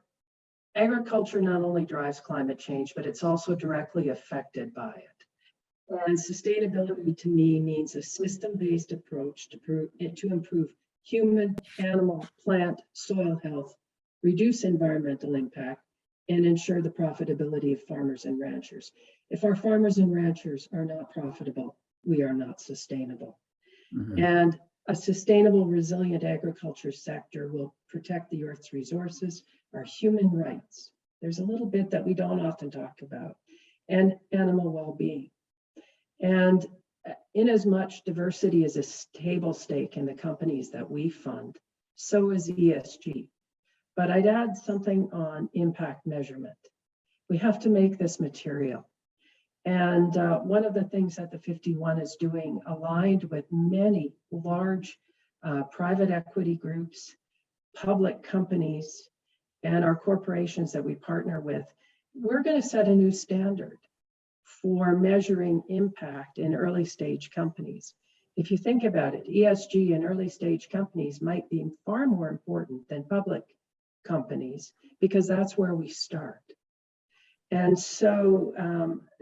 agriculture not only drives climate change, but it's also directly affected by it. And sustainability to me means a system-based approach to improve human, animal, plant, soil health, reduce environmental impact, and ensure the profitability of farmers and ranchers. If our farmers and ranchers are not profitable, we are not sustainable. Mm-hmm. And a sustainable, resilient agriculture sector will protect the Earth's resources, our human rights. There's a little bit that we don't often talk about, and animal well-being. And in as much diversity is a table stake in the companies that we fund, so is ESG. But I'd add something on impact measurement. We have to make this material. And one of the things that the 51 is doing, aligned with many large private equity groups, public companies, and our corporations that we partner with, we're going to set a new standard for measuring impact in early stage companies. If you think about it, ESG in early stage companies might be far more important than public companies, because that's where we start. And so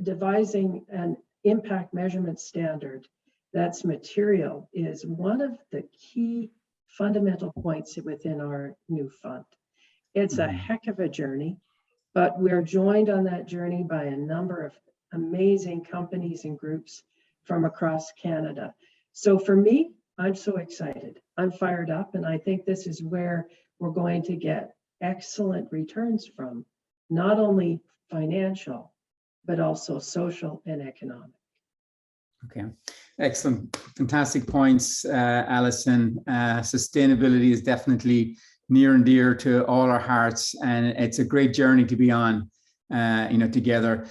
devising an impact measurement standard that's material is one of the key fundamental points within our new fund. It's a heck of a journey, but we're joined on that journey by a number of amazing companies and groups from across Canada. So for me, I'm so excited. I'm fired up, and I think this is where we're going to get excellent returns from, not only financial, but also social and economic. Okay, excellent. Fantastic points, Alison. Sustainability is definitely near and dear to all our hearts, and it's a great journey to be on, together.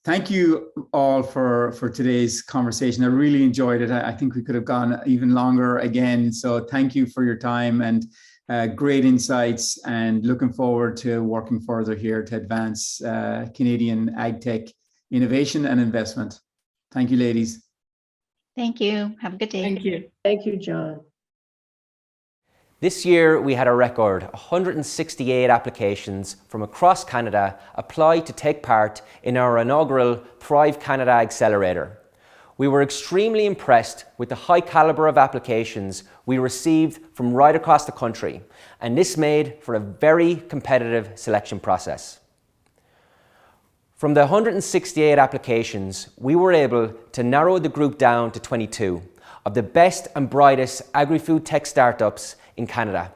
Thank you all for today's conversation. I really enjoyed it. I think we could have gone even longer again. So thank you for your time and great insights, and looking forward to working further here to advance Canadian Agtech innovation and investment. Thank you, ladies. Thank you. Have a good day. Thank you. Thank you, John. This year, we had a record 168 applications from across Canada applied to take part in our inaugural Thrive Canada Accelerator. We were extremely impressed with the high caliber of applications we received from right across the country, and this made for a very competitive selection process. From the 168 applications, we were able to narrow the group down to 22 of the best and brightest agri-food tech startups in Canada.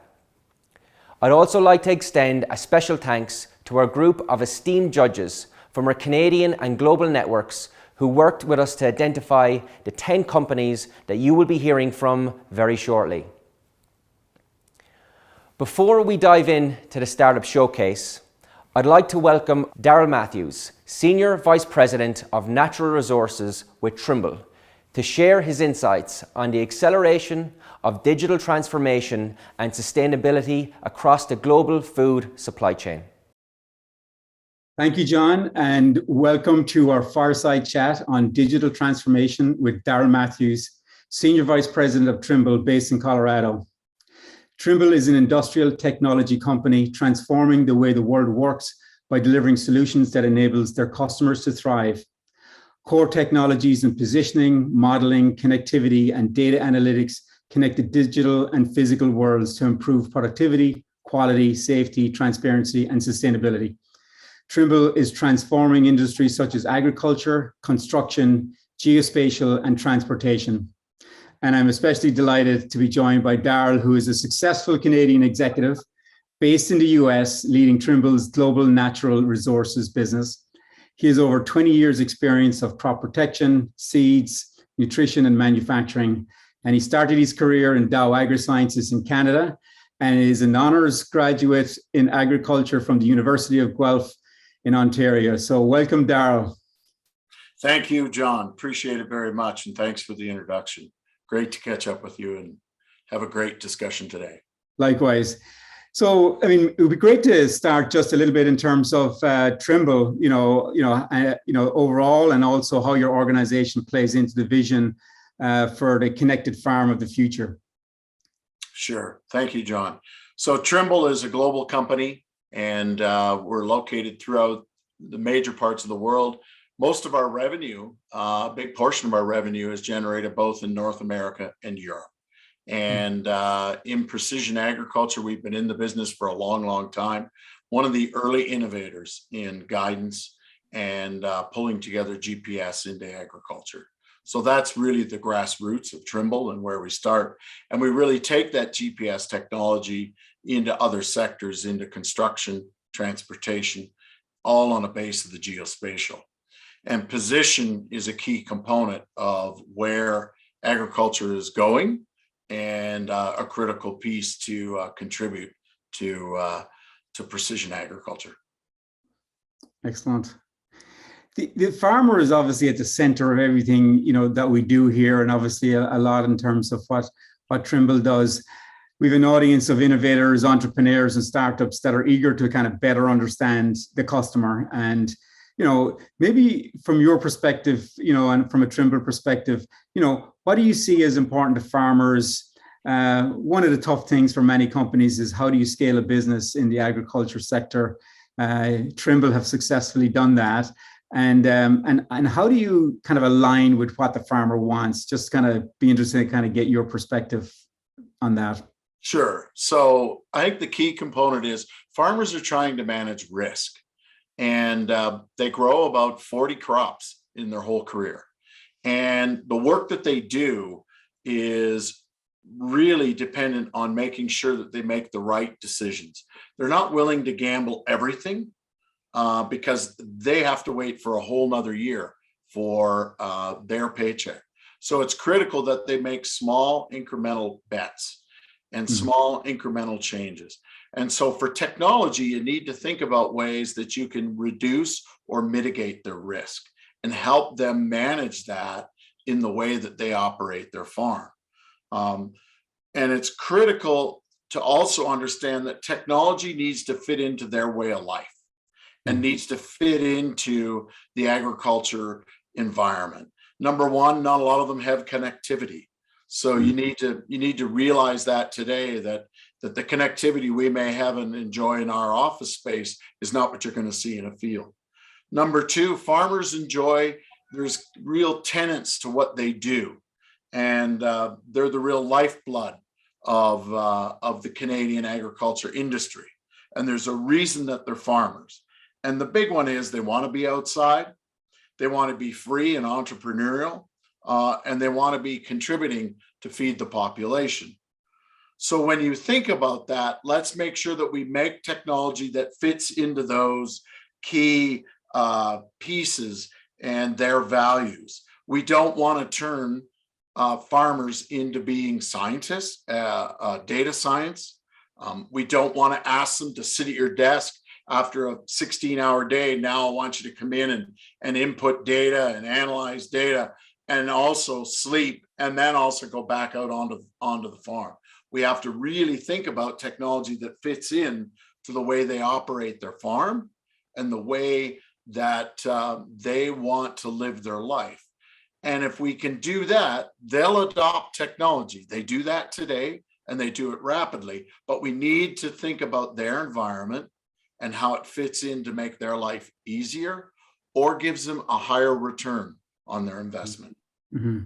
I'd also like to extend a special thanks to our group of esteemed judges from our Canadian and global networks who worked with us to identify the 10 companies that you will be hearing from very shortly. Before we dive into the Startup Showcase, I'd like to welcome Darryl Matthews, Senior Vice President of Natural Resources with Trimble, to share his insights on the acceleration of digital transformation and sustainability across the global food supply chain. Thank you, John, and welcome to our fireside chat on digital transformation with Darryl Matthews, Senior Vice President of Trimble, based in Colorado. Trimble is an industrial technology company transforming the way the world works by delivering solutions that enables their customers to thrive. Core technologies in positioning, modeling, connectivity, and data analytics connect the digital and physical worlds to improve productivity, quality, safety, transparency, and sustainability. Trimble is transforming industries such as agriculture, construction, geospatial, and transportation. And I'm especially delighted to be joined by Darryl, who is a successful Canadian executive based in the US, leading Trimble's global natural resources business. He has over 20 years experience of crop protection, seeds, nutrition, and manufacturing. And he started his career in Dow AgriSciences in Canada and is an honors graduate in agriculture from the University of Guelph in Ontario. So welcome, Darryl. Thank you, John. Appreciate it very much. And thanks for the introduction. Great to catch up with you and have a great discussion today. Likewise. So, I mean, it would be great to start just a little bit in terms of Trimble, overall, and also how your organization plays into the vision for the connected farm of the future. Sure. Thank you, John. So Trimble is a global company, and we're located throughout the major parts of the world. Most of our revenue, a big portion of our revenue, is generated both in North America and Europe. And in precision agriculture, we've been in the business for a long, long time. One of the early innovators in guidance and pulling together GPS into agriculture. So that's really the grassroots of Trimble and where we start. And we really take that GPS technology into other sectors, into construction, transportation, all on a base of the geospatial. And position is a key component of where agriculture is going, and a critical piece to contribute to precision agriculture. Excellent. The farmer is obviously at the center of everything, that we do here, and obviously a lot in terms of what Trimble does. We have an audience of innovators, entrepreneurs, and startups that are eager to kind of better understand the customer. And, maybe from your perspective, and from a Trimble perspective, what do you see as important to farmers? One of the tough things for many companies is how do you scale a business in the agriculture sector? Trimble have successfully done that. And how do you kind of align with what the farmer wants? Just kind of be interested to kind of get your perspective on that. Sure. So I think the key component is farmers are trying to manage risk, and they grow about 40 crops in their whole career. And the work that they do is really dependent on making sure that they make the right decisions. They're not willing to gamble everything because they have to wait for a whole nother year for their paycheck. So it's critical that they make small incremental bets and small incremental changes. And so for technology, you need to think about ways that you can reduce or mitigate their risk and help them manage that in the way that they operate their farm. And it's critical to also understand that technology needs to fit into their way of life and needs to fit into the agriculture environment. Number one, not a lot of them have connectivity. So you need to realize that today, that the connectivity we may have and enjoy in our office space is not what you're going to see in a field. Number two, farmers there's real tenets to what they do. And they're the real lifeblood of the Canadian agriculture industry. And there's a reason that they're farmers. And the big one is they want to be outside, they want to be free and entrepreneurial, and they want to be contributing to feed the population. So when you think about that, let's make sure that we make technology that fits into those key pieces and their values. We don't want to turn farmers into being scientists, data science. We don't want to ask them to sit at your desk after a 16-hour day. Now I want you to come in and input data and analyze data and also sleep and then also go back out onto the farm. We have to really think about technology that fits in to the way they operate their farm and the way that they want to live their life. And if we can do that, they'll adopt technology. They do that today and they do it rapidly, but we need to think about their environment and how it fits in to make their life easier or gives them a higher return on their investment. Mm-hmm.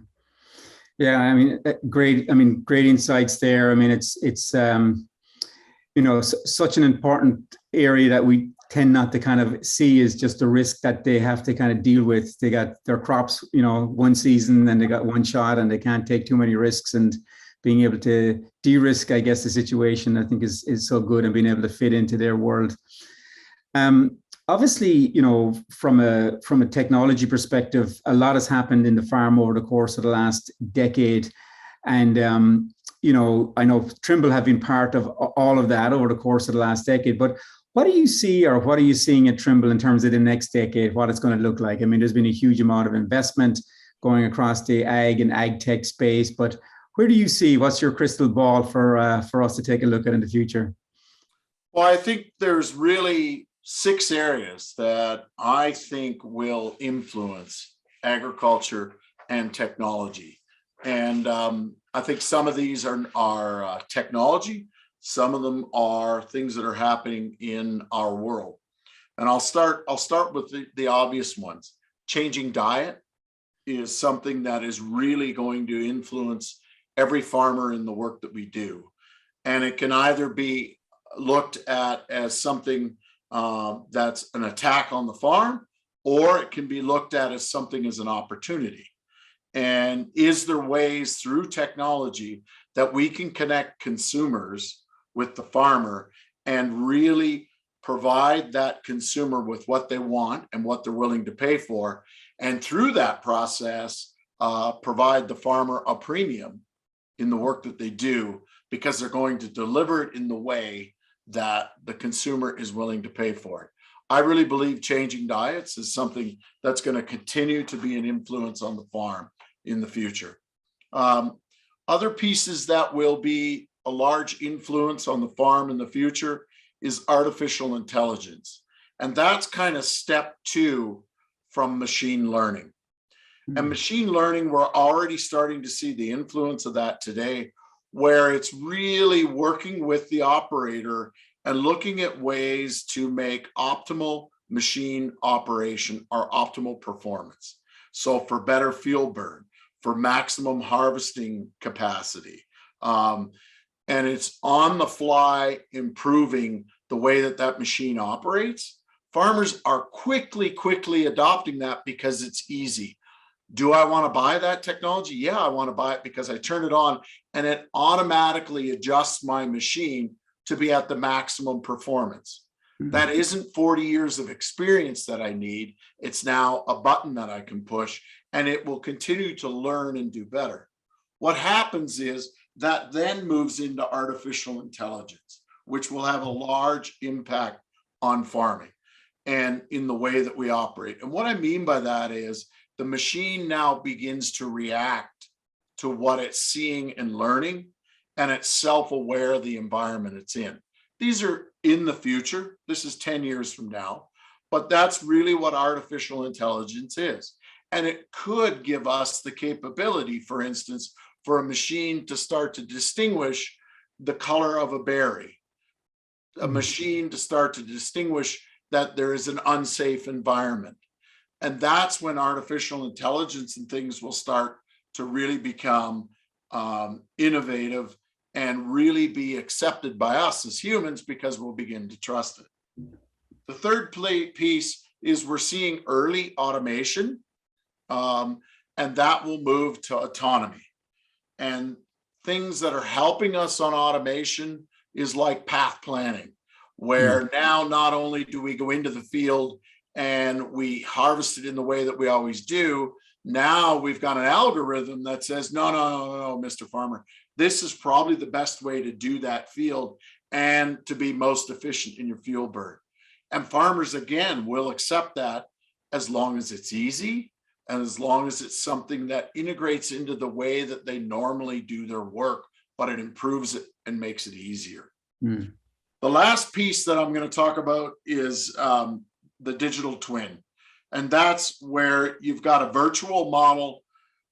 Yeah, I mean, great insights there. I mean, it's such an important area that we tend not to kind of see is just the risk that they have to kind of deal with. They got their crops, one season and they got one shot and they can't take too many risks, and being able to de-risk, I guess, the situation, I think is so good, and being able to fit into their world. Obviously, from a technology perspective, a lot has happened in the farm over the course of the last decade. And, I know Trimble have been part of all of that over the course of the last decade, but what do you see, or what are you seeing at Trimble in terms of the next decade, what it's going to look like? I mean, there's been a huge amount of investment going across the ag and ag tech space, but where do you see, what's your crystal ball for us to take a look at in the future? Well, I think there's really 6 areas that I think will influence agriculture and technology. And I think some of these are technology. Some of them are things that are happening in our world. And I'll start with the obvious ones. Changing diet is something that is really going to influence every farmer in the work that we do. And it can either be looked at as something that's an attack on the farm, or it can be looked at as something as an opportunity. And is there ways through technology that we can connect consumers with the farmer and really provide that consumer with what they want and what they're willing to pay for, and through that process provide the farmer a premium in the work that they do, because they're going to deliver it in the way that the consumer is willing to pay for it. I really believe changing diets is something that's going to continue to be an influence on the farm in the future. Other pieces that will be a large influence on the farm in the future is artificial intelligence. And that's kind of step 2 from machine learning. And machine learning, we're already starting to see the influence of that today, where it's really working with the operator and looking at ways to make optimal machine operation or optimal performance. So for better fuel burn, for maximum harvesting capacity. And it's on the fly improving the way that machine operates. Farmers are quickly adopting that because it's easy. Do I want to buy that technology? Yeah, I want to buy it because I turn it on and it automatically adjusts my machine to be at the maximum performance. That isn't 40 years of experience that I need. It's now a button that I can push, and it will continue to learn and do better. What happens is that then moves into artificial intelligence, which will have a large impact on farming and in the way that we operate. And what I mean by that is the machine now begins to react to what it's seeing and learning, and it's self-aware of the environment it's in. These are in the future. This is 10 years from now, but that's really what artificial intelligence is. And it could give us the capability, for instance, for a machine to start to distinguish the color of a berry, a machine to start to distinguish that there is an unsafe environment. And that's when artificial intelligence and things will start to really become innovative and really be accepted by us as humans, because we'll begin to trust it. The third piece is we're seeing early automation, and that will move to autonomy. And things that are helping us on automation is like path planning, where now not only do we go into the field and we harvest it in the way that we always do, now we've got an algorithm that says, no, Mr. Farmer, this is probably the best way to do that field and to be most efficient in your fuel burn. And farmers, again, will accept that as long as it's easy and as long as it's something that integrates into the way that they normally do their work, but it improves it and makes it easier. The last piece that I'm going to talk about is the digital twin. And that's where you've got a virtual model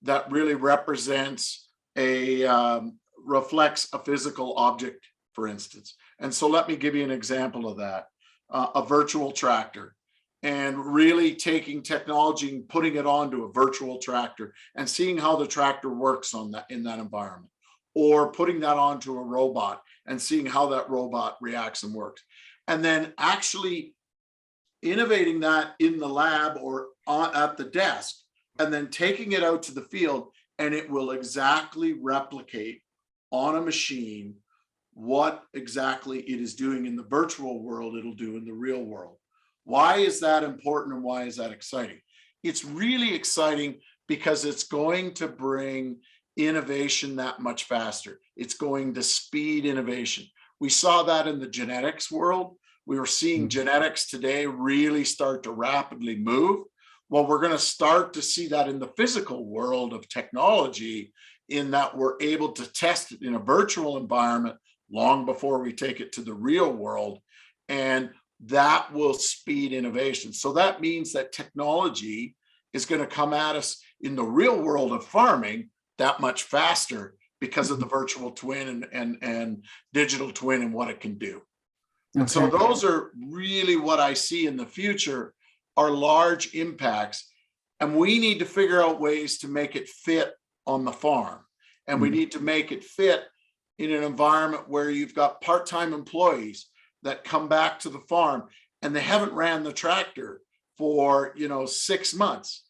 that really represents reflects a physical object, for instance. And so let me give you an example of that. A virtual tractor, and really taking technology and putting it onto a virtual tractor and seeing how the tractor works in that environment, or putting that onto a robot and seeing how that robot reacts and works. And then actually innovating that in the lab or at the desk, and then taking it out to the field, and it will exactly replicate on a machine what exactly it is doing in the virtual world, it'll do in the real world. Why is that important and why is that exciting? It's really exciting because it's going to bring innovation that much faster. It's going to speed innovation. We saw that in the genetics world. We were seeing genetics today really start to rapidly move. Well, we're going to start to see that in the physical world of technology, in that we're able to test it in a virtual environment long before we take it to the real world. And that will speed innovation. So that means that technology is going to come at us in the real world of farming that much faster because of the virtual twin and digital twin and what it can do. And so those are really what I see in the future are large impacts. And we need to figure out ways to make it fit on the farm. And we need to make it fit in an environment where you've got part-time employees that come back to the farm and they haven't ran the tractor for 6 months.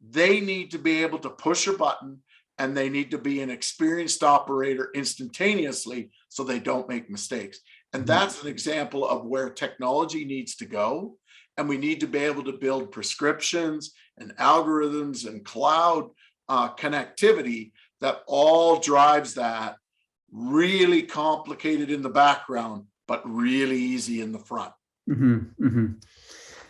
They need to be able to push a button and they need to be an experienced operator instantaneously so they don't make mistakes. And that's an example of where technology needs to go. And we need to be able to build prescriptions and algorithms and cloud connectivity that all drives that, really complicated in the background, but really easy in the front.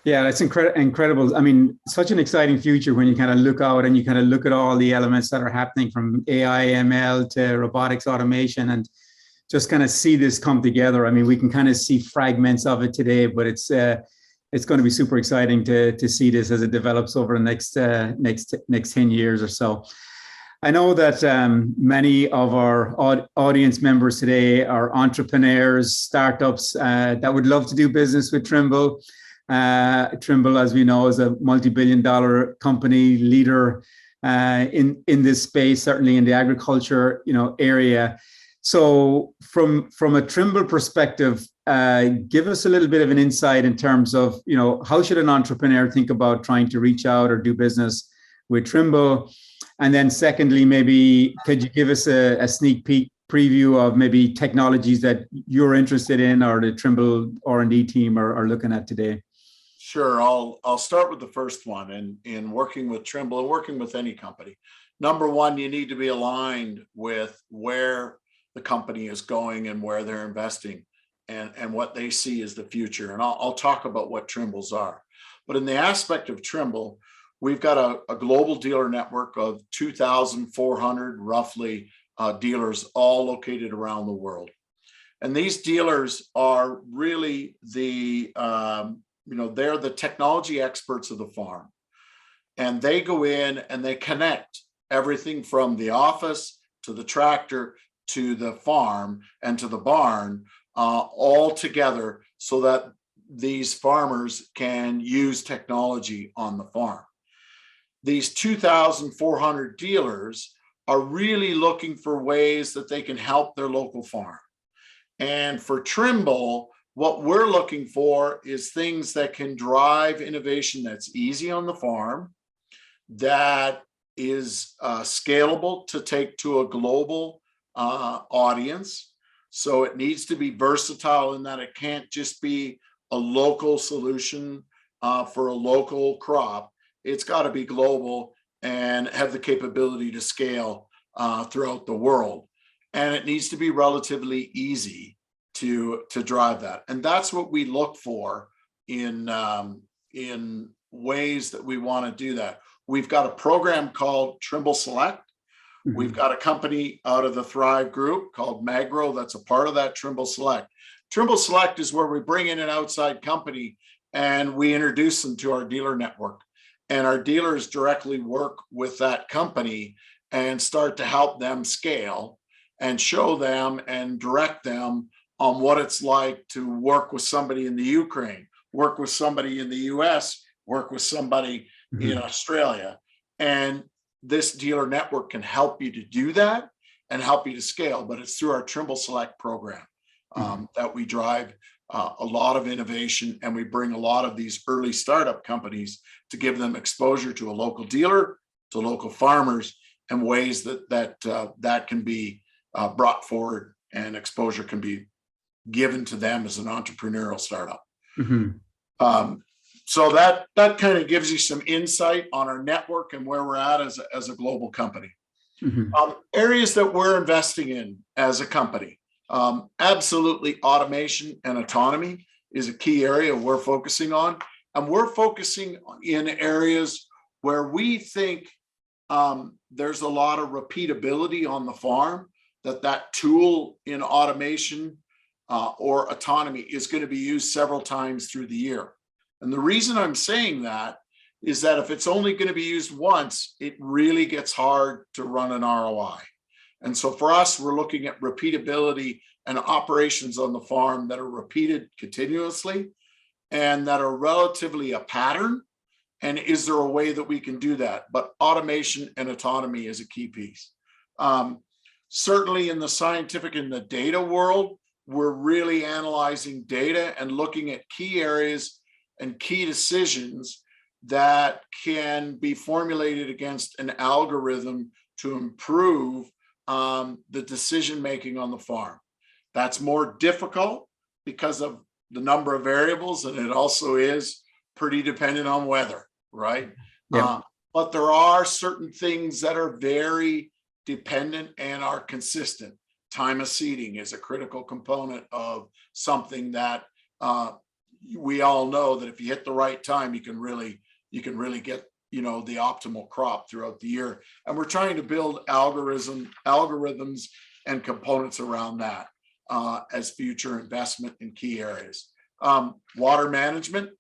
Yeah, that's incredible. I mean, such an exciting future when you kind of look out and you kind of look at all the elements that are happening from AI, ML to robotics, automation, and just kind of see this come together. I mean, we can kind of see fragments of it today, but it's going to be super exciting to see this as it develops over the next 10 years or so. I know that many of our audience members today are entrepreneurs, startups that would love to do business with Trimble. Trimble, as we know, is a multi-billion-dollar company leader in this space, certainly in the agriculture area. So from a Trimble perspective, give us a little bit of an insight in terms of how should an entrepreneur think about trying to reach out or do business with Trimble? And then secondly, maybe could you give us a sneak peek preview of maybe technologies that you're interested in or the Trimble R&D team are looking at today? Sure. I'll start with the first one. And in working with Trimble and working with any company, number one, you need to be aligned with where the company is going and where they're investing and what they see as the future. And I'll talk about what Trimble's are. But in the aspect of Trimble, we've got a global dealer network of 2,400 roughly dealers all located around the world. And these dealers are really they're the technology experts of the farm. And they go in and they connect everything from the office to the tractor to the farm and to the barn all together so that these farmers can use technology on the farm. These 2,400 dealers are really looking for ways that they can help their local farm. And for Trimble, what we're looking for is things that can drive innovation that's easy on the farm, that is scalable to take to a global audience. So it needs to be versatile in that it can't just be a local solution for a local crop. It's got to be global and have the capability to scale throughout the world. And it needs to be relatively easy to drive that. And that's what we look for in ways that we want to do that. We've got a program called Trimble Select. Mm-hmm. We've got a company out of the Thrive group called Magro that's a part of that Trimble Select. Trimble Select is where we bring in an outside company and we introduce them to our dealer network. And our dealers directly work with that company and start to help them scale and show them and direct them on what it's like to work with somebody in the Ukraine, work with somebody in the US, work with somebody in Australia. And this dealer network can help you to do that and help you to scale, but it's through our Trimble Select program that we drive a lot of innovation, and we bring a lot of these early startup companies to give them exposure to a local dealer, to local farmers, and ways that can be brought forward and exposure can be given to them as an entrepreneurial startup. So that kind of gives you some insight on our network and where we're at as a global company. Areas that we're investing in as a company. Absolutely, automation and autonomy is a key area we're focusing on. And we're focusing in areas where we think there's a lot of repeatability on the farm, that tool in automation or autonomy is going to be used several times through the year. And the reason I'm saying that is that if it's only going to be used once, it really gets hard to run an ROI. And so for us, we're looking at repeatability and operations on the farm that are repeated continuously and that are relatively a pattern. And is there a way that we can do that? But automation and autonomy is a key piece. Certainly in the scientific and the data world, we're really analyzing data and looking at key areas and key decisions that can be formulated against an algorithm to improve the decision making on the farm. That's more difficult because of the number of variables, and it also is pretty dependent on weather, right? Yeah. But there are certain things that are very dependent and are consistent. Time of seeding is a critical component of something that we all know that if you hit the right time, you can really get, you know, the optimal crop throughout the year. And we're trying to build algorithms and components around that as future investment in key areas. Water management.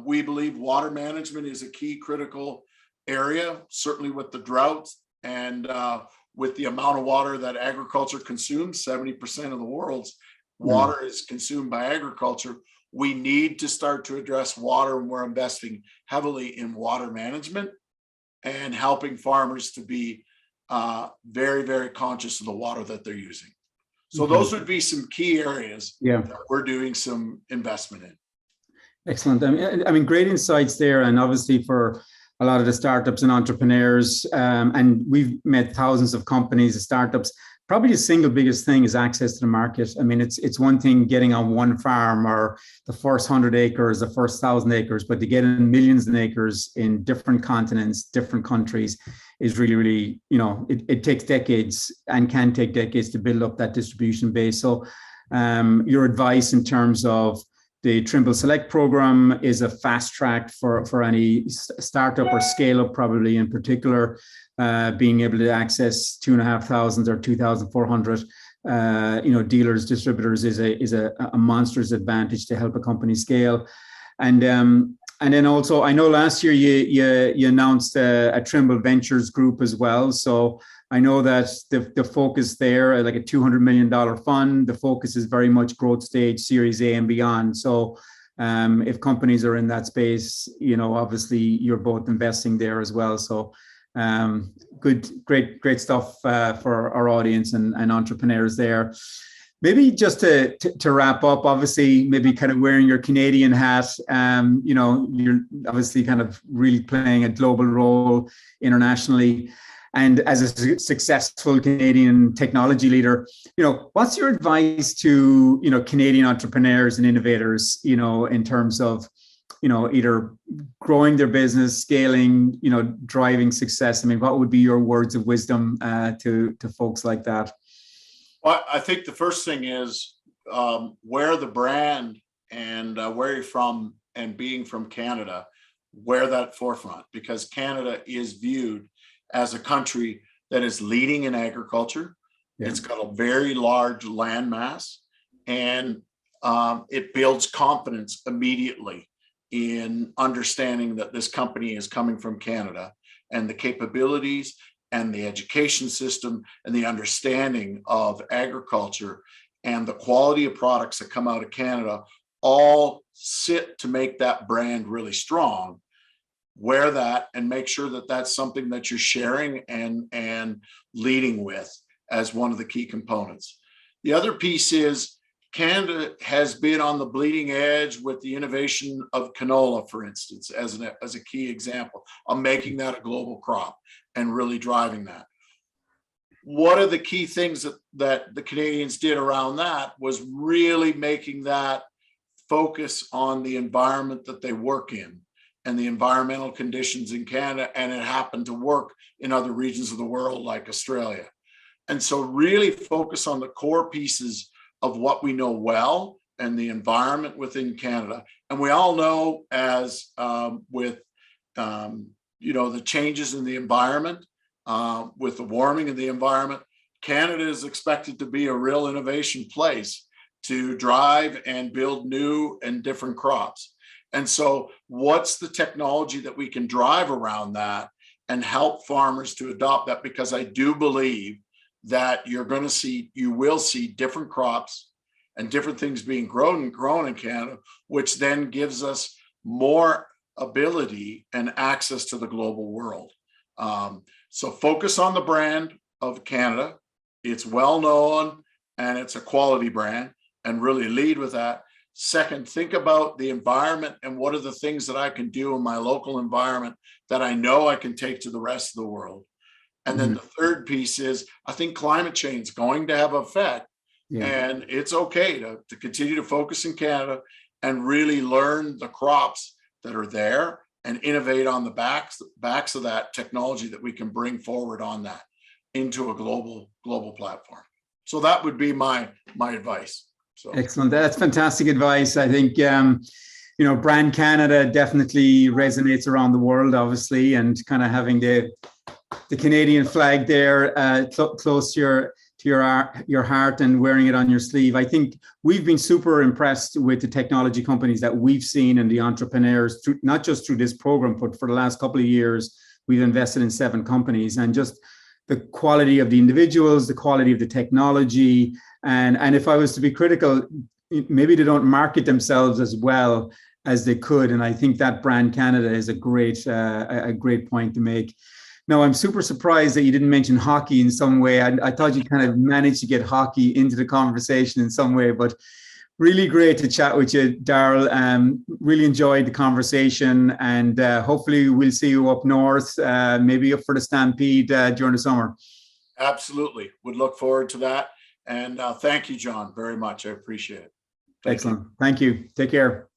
We believe water management is a key critical area, certainly with the droughts and with the amount of water that agriculture consumes. 70% of the world's water is consumed by agriculture. We need to start to address water, and we're investing heavily in water management and helping farmers to be very, very conscious of the water that they're using. So those would be some key areas that we're doing some investment in. Excellent. I mean, great insights there. And obviously for a lot of the startups and entrepreneurs, and we've met thousands of companies and startups, probably the single biggest thing is access to the market. I mean, it's one thing getting on one farm or the first 100 acres, the first 1,000 acres, but to get in millions of acres in different continents, different countries is really, really, you know, it takes decades and can take decades to build up that distribution base. So your advice in terms of the Trimble Select program is a fast track for any startup or scale up, probably in particular, being able to access 2,500 or 2,400 dealers, distributors is a monstrous advantage to help a company scale. And then also, I know last year you announced a Trimble Ventures group as well. So I know that the focus there, like a $200 million fund, the focus is very much growth stage, Series A and beyond. So if companies are in that space, you know, obviously you're both investing there as well. So great stuff for our audience and entrepreneurs there. Maybe just to wrap up, obviously, maybe kind of wearing your Canadian hat, you know, you're obviously kind of really playing a global role internationally. And as a successful Canadian technology leader, you know, what's your advice to, you know, Canadian entrepreneurs and innovators, you know, in terms of, you know, either growing their business, scaling, you know, driving success? I mean, what would be your words of wisdom to folks like that? Well, I think the first thing is wear the brand and where you're from, and being from Canada, wear that forefront, because Canada is viewed as a country that is leading in agriculture. Yeah. It's got a very large land mass, and it builds confidence immediately in understanding that this company is coming from Canada, and the capabilities and the education system and the understanding of agriculture and the quality of products that come out of Canada all sit to make that brand really strong. Wear that and make sure that that's something that you're sharing and leading with as one of the key components. The other piece is Canada has been on the bleeding edge with the innovation of canola, for instance, as a key example of making that a global crop and really driving that. One of the key things that the Canadians did around that was really making that focus on the environment that they work in and the environmental conditions in Canada, and it happened to work in other regions of the world like Australia. And so really focus on the core pieces of what we know well and the environment within Canada. And we all know, as with the changes in the environment, with the warming of the environment, Canada is expected to be a real innovation place to drive and build new and different crops. And so what's the technology that we can drive around that and help farmers to adopt that? Because I do believe that you will see different crops and different things being grown in Canada, which then gives us more ability and access to the global world. So focus on the brand of Canada. It's well known and it's a quality brand, and really lead with that. Second, think about the environment and what are the things that I can do in my local environment that I know I can take to the rest of the world. And then the third piece is, I think climate change is going to have an effect, and it's okay to continue to focus in Canada and really learn the crops that are there and innovate on the backs of that technology that we can bring forward on that into a global platform. So that would be my advice. So. Excellent. That's fantastic advice. I think, brand Canada definitely resonates around the world, obviously, and kind of having the Canadian flag there close to your heart and wearing it on your sleeve. I think we've been super impressed with the technology companies that we've seen and the entrepreneurs, not just through this program, but for the last couple of years, we've invested in 7 companies, and just the quality of the individuals, the quality of the technology. And if I was to be critical, maybe they don't market themselves as well as they could. And I think that brand Canada is a great point to make. Now, I'm super surprised that you didn't mention hockey in some way. I thought you kind of managed to get hockey into the conversation in some way, but really great to chat with you, Daryl. Really enjoyed the conversation, and hopefully we'll see you up north, maybe up for the Stampede during the summer. Absolutely. Would look forward to that. And thank you, John, very much. I appreciate it. Excellent. Thank you. Take care.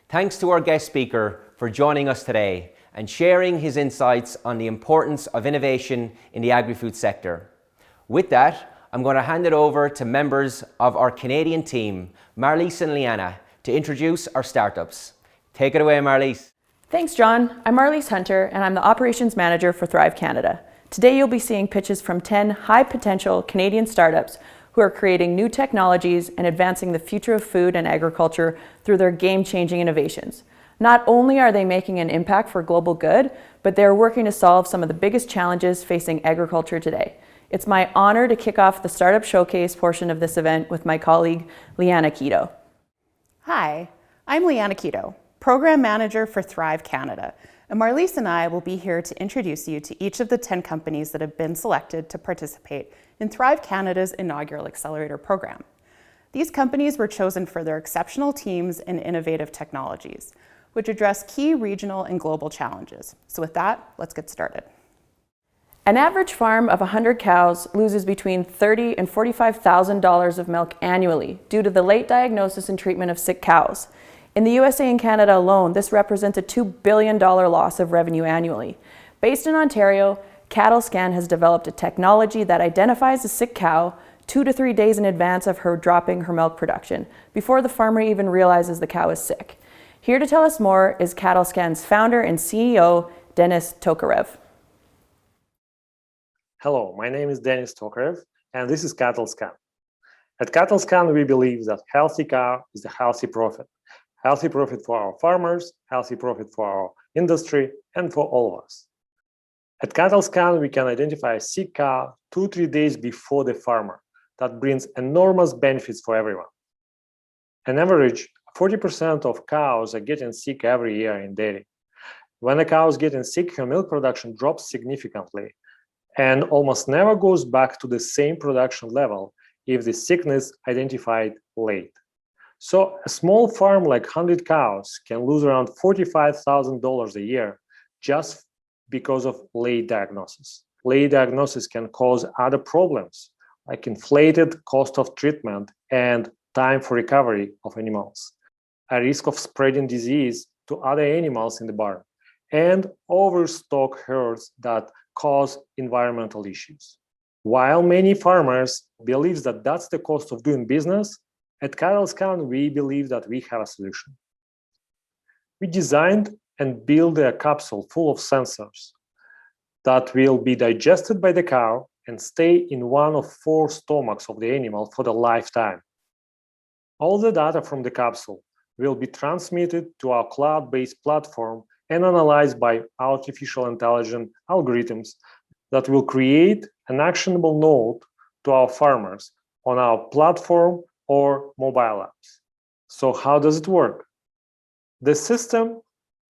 Thanks to our guest speaker for joining us today and sharing his insights on the importance of innovation in the agri-food sector. With that, I'm going to hand it over to members of our Canadian team, Marlies and Leanna, to introduce our startups. Take it away, Marlies. Thanks, John. I'm Marlies Hunter, and I'm the Operations Manager for Thrive Canada. Today, you'll be seeing pitches from 10 high-potential Canadian startups who are creating new technologies and advancing the future of food and agriculture through their game-changing innovations. Not only are they making an impact for global good, but they're working to solve some of the biggest challenges facing agriculture today. It's my honor to kick off the Startup Showcase portion of this event with my colleague, Leanna Keto. Hi, I'm Leanna Keto, Program Manager for Thrive Canada, and Marlies and I will be here to introduce you to each of the 10 companies that have been selected to participate in Thrive Canada's inaugural Accelerator program. These companies were chosen for their exceptional teams and innovative technologies, which address key regional and global challenges. So with that, let's get started. An average farm of 100 cows loses between $30,000 and $45,000 of milk annually due to the late diagnosis and treatment of sick cows. In the USA and Canada alone, this represents a $2 billion loss of revenue annually. Based in Ontario, CattleScan has developed a technology that identifies a sick cow 2 to 3 days in advance of her dropping her milk production, before the farmer even realizes the cow is sick. Here to tell us more is CattleScan's founder and CEO, Denis Tokarev. Hello, my name is Denis Tokarev, and this is CattleScan. At CattleScan, we believe that healthy cow is a healthy profit. Healthy profit for our farmers, healthy profit for our industry, and for all of us. At CattleScan, we can identify a sick cow 2-3 days before the farmer. That brings enormous benefits for everyone. On average, 40% of cows are getting sick every year in dairy. When a cow is getting sick, her milk production drops significantly and almost never goes back to the same production level if the sickness identified late. So a small farm like 100 cows can lose around $45,000 a year just because of late diagnosis. Late diagnosis can cause other problems like inflated cost of treatment and time for recovery of animals, a risk of spreading disease to other animals in the barn, and overstock herds that cause environmental issues. While many farmers believe that that's the cost of doing business, at CattleScan, we believe that we have a solution. We designed and built a capsule full of sensors that will be digested by the cow and stay in one of 4 stomachs of the animal for the lifetime. All the data from the capsule will be transmitted to our cloud-based platform and analyzed by artificial intelligence algorithms that will create an actionable note to our farmers on our platform or mobile apps. So how does it work? The system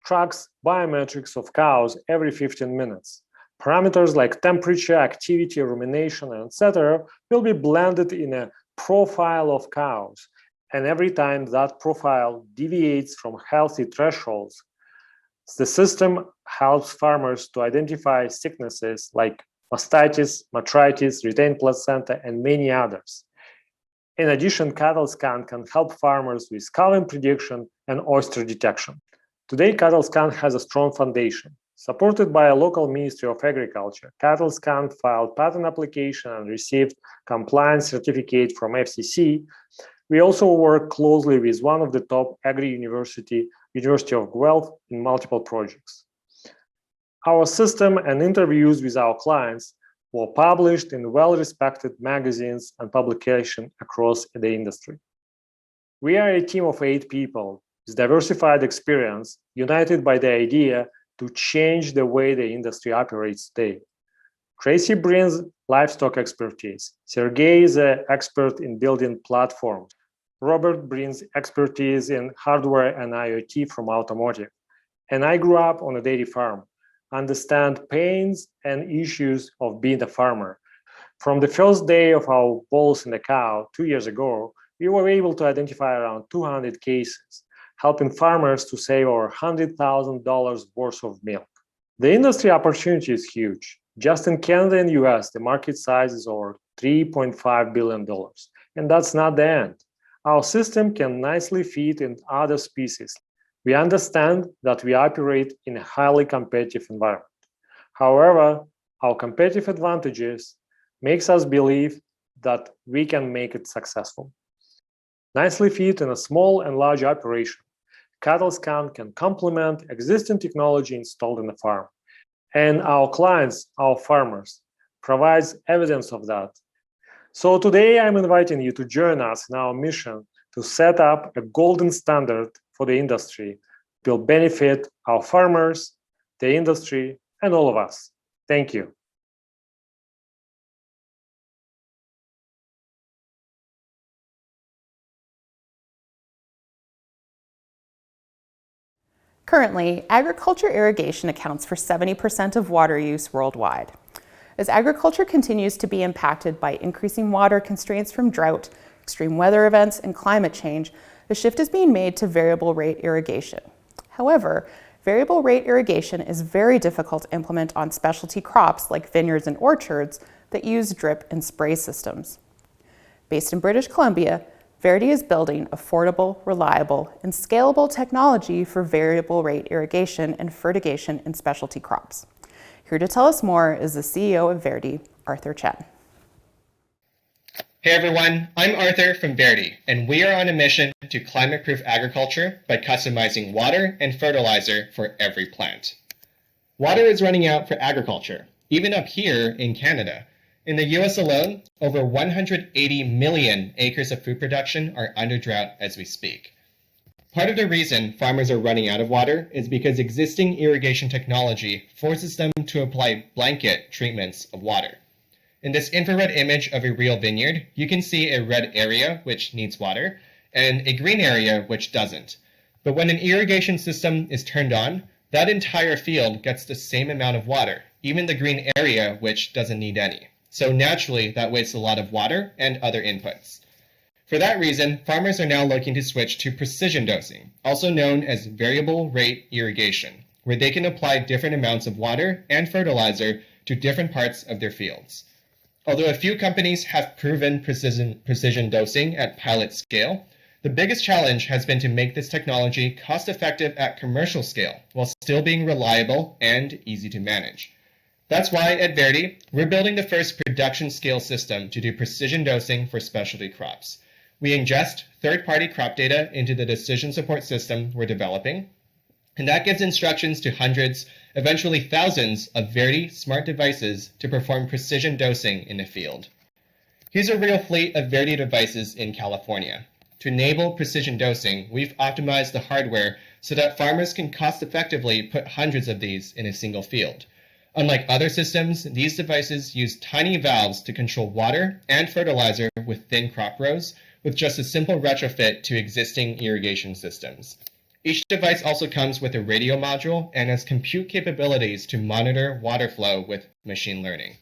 tracks biometrics of cows every 15 minutes. Parameters like temperature, activity, rumination, etc. will be blended in a profile of cows. And every time that profile deviates from healthy thresholds, the system helps farmers to identify sicknesses like mastitis, metritis, retained placenta, and many others. In addition, cattle scan can help farmers with calving prediction and oyster detection. Today, cattle scan has a strong foundation. Supported by a local Ministry of Agriculture, cattle scan filed patent application and received compliance certificate from FCC. We also work closely with one of the top agri-university, University of Guelph, in multiple projects. Our system and interviews with our clients were published in well-respected magazines and publications across the industry. We are a team of 8 people with diversified experience, united by the idea to change the way the industry operates today. Tracy brings livestock expertise. Sergey is an expert in building platforms. Robert brings expertise in hardware and IoT from automotive. And I grew up on a dairy farm, understand pains and issues of being a farmer. From the first day of our balls in the cow 2 years ago, we were able to identify around 200 cases, helping farmers to save over $100,000 worth of milk. The industry opportunity is huge. Just in Canada and US, the market size is over $3.5 billion. And that's not the end. Our system can nicely fit in other species. We understand that we operate in a highly competitive environment. However, our competitive advantages makes us believe that we can make it successful. Nicely fit in a small and large operation, cattle scan can complement existing technology installed in the farm. And our clients, our farmers, provides evidence of that. So today I'm inviting you to join us in our mission to set up a golden standard for the industry that will benefit our farmers, the industry, and all of us. Thank you. Currently, agriculture irrigation accounts for 70% of water use worldwide. As agriculture continues to be impacted by increasing water constraints from drought, extreme weather events, and climate change, the shift is being made to variable rate irrigation. However, variable rate irrigation is very difficult to implement on specialty crops like vineyards and orchards that use drip and spray systems. Based in British Columbia, Verity is building affordable, reliable, and scalable technology for variable rate irrigation and fertigation in specialty crops. Here to tell us more is the CEO of Verity, Arthur Chen. Hey everyone, I'm Arthur from Verity, and we are on a mission to climate-proof agriculture by customizing water and fertilizer for every plant. Water is running out for agriculture, even up here in Canada. In the US alone, over 180 million acres of food production are under drought as we speak. Part of the reason farmers are running out of water is because existing irrigation technology forces them to apply blanket treatments of water. In this infrared image of a real vineyard, you can see a red area which needs water and a green area which doesn't. But when an irrigation system is turned on, that entire field gets the same amount of water, even the green area which doesn't need any. So naturally, that wastes a lot of water and other inputs. For that reason, farmers are now looking to switch to precision dosing, also known as variable rate irrigation, where they can apply different amounts of water and fertilizer to different parts of their fields. Although a few companies have proven precision dosing at pilot scale, the biggest challenge has been to make this technology cost-effective at commercial scale, while still being reliable and easy to manage. That's why at Verity, we're building the first production scale system to do precision dosing for specialty crops. We ingest third-party crop data into the decision support system we're developing. And that gives instructions to hundreds, eventually thousands of Verity smart devices to perform precision dosing in the field. Here's a real fleet of Verity devices in California. To enable precision dosing, we've optimized the hardware so that farmers can cost-effectively put hundreds of these in a single field. Unlike other systems, these devices use tiny valves to control water and fertilizer with thin crop rows, with just a simple retrofit to existing irrigation systems. Each device also comes with a radio module and has compute capabilities to monitor water flow with machine learning.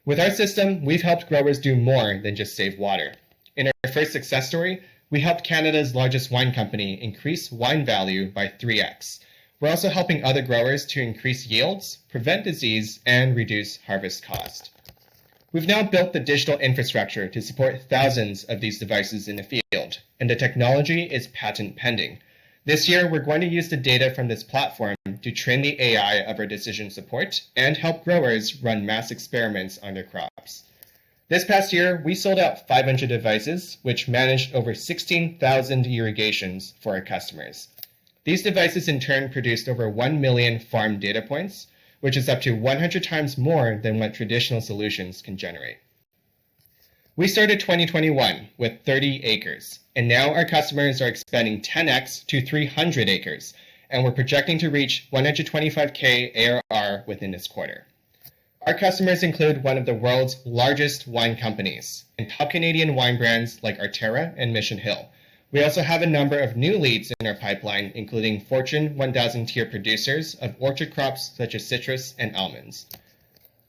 With our system, we've helped growers do more than just save water. In our first success story, we helped Canada's largest wine company increase wine value by 3x. We're also helping other growers to increase yields, prevent disease, and reduce harvest cost. We've now built the digital infrastructure to support thousands of these devices in the field, and the technology is patent pending. This year, we're going to use the data from this platform to train the AI of our decision support and help growers run mass experiments on their crops. This past year, we sold out 500 devices, which managed over 16,000 irrigations for our customers. These devices in turn produced over 1 million farm data points, which is up to 100 times more than what traditional solutions can generate. We started 2021 with 30 acres, and now our customers are expanding 10x to 300 acres, and we're projecting to reach 125K ARR within this quarter. Our customers include one of the world's largest wine companies and top Canadian wine brands like Arterra and Mission Hill. We also have a number of new leads in our pipeline, including Fortune 1000 tier producers of orchard crops such as citrus and almonds.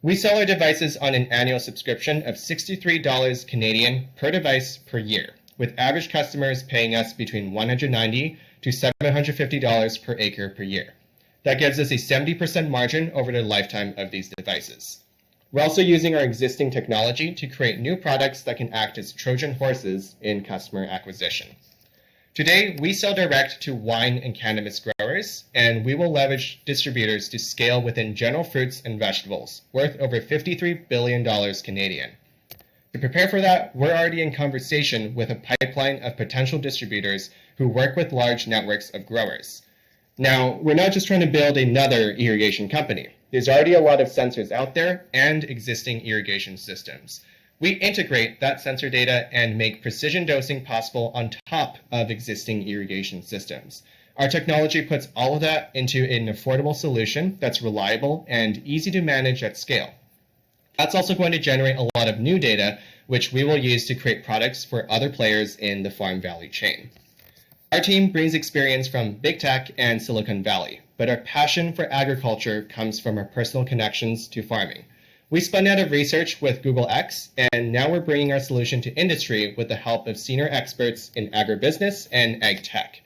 We sell our devices on an annual subscription of $63 Canadian per device per year, with average customers paying us between $190 to $750 per acre per year. That gives us a 70% margin over the lifetime of these devices. We're also using our existing technology to create new products that can act as Trojan horses in customer acquisition. Today, we sell direct to wine and cannabis growers, and we will leverage distributors to scale within general fruits and vegetables, worth over $53 billion Canadian. To prepare for that, we're already in conversation with a pipeline of potential distributors who work with large networks of growers. Now, we're not just trying to build another irrigation company. There's already a lot of sensors out there and existing irrigation systems. We integrate that sensor data and make precision dosing possible on top of existing irrigation systems. Our technology puts all of that into an affordable solution that's reliable and easy to manage at scale. That's also going to generate a lot of new data, which we will use to create products for other players in the farm value chain. Our team brings experience from big tech and Silicon Valley, but our passion for agriculture comes from our personal connections to farming. We spun out of research with Google X, and now we're bringing our solution to industry with the help of senior experts in agribusiness and ag tech.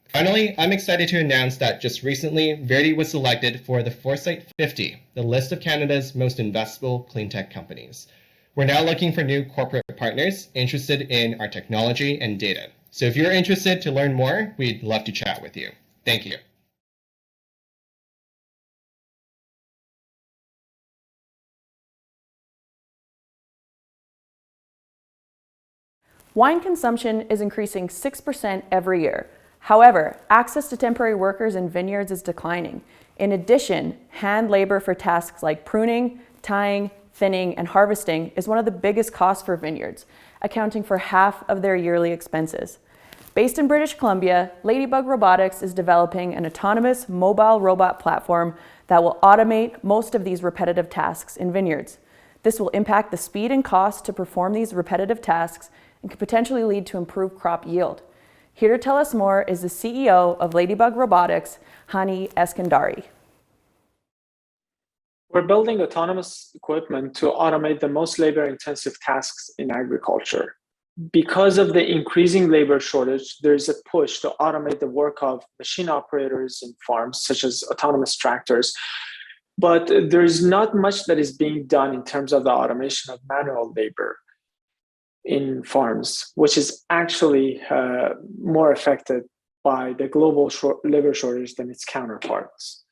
Finally, I'm excited to announce that just recently, Verity was selected for the Foresight 50, the list of Canada's most investable clean tech companies. We're now looking for new corporate partners interested in our technology and data. So if you're interested to learn more, we'd love to chat with you. Thank you. Wine consumption is increasing 6% every year. However, access to temporary workers in vineyards is declining. In addition, hand labor for tasks like pruning, tying, thinning, and harvesting is one of the biggest costs for vineyards, accounting for half of their yearly expenses. Based in British Columbia, Ladybug Robotics is developing an autonomous mobile robot platform that will automate most of these repetitive tasks in vineyards. This will impact the speed and cost to perform these repetitive tasks and could potentially lead to improved crop yield. Here to tell us more is the CEO of Ladybug Robotics, Hani Eskandari. We're building autonomous equipment to automate the most labor-intensive tasks in agriculture. Because of the increasing labor shortage, there's a push to automate the work of machine operators in farms, such as autonomous tractors. But there's not much that is being done in terms of the automation of manual labor in farms, which is actually more affected by the global labor shortage than its counterparts.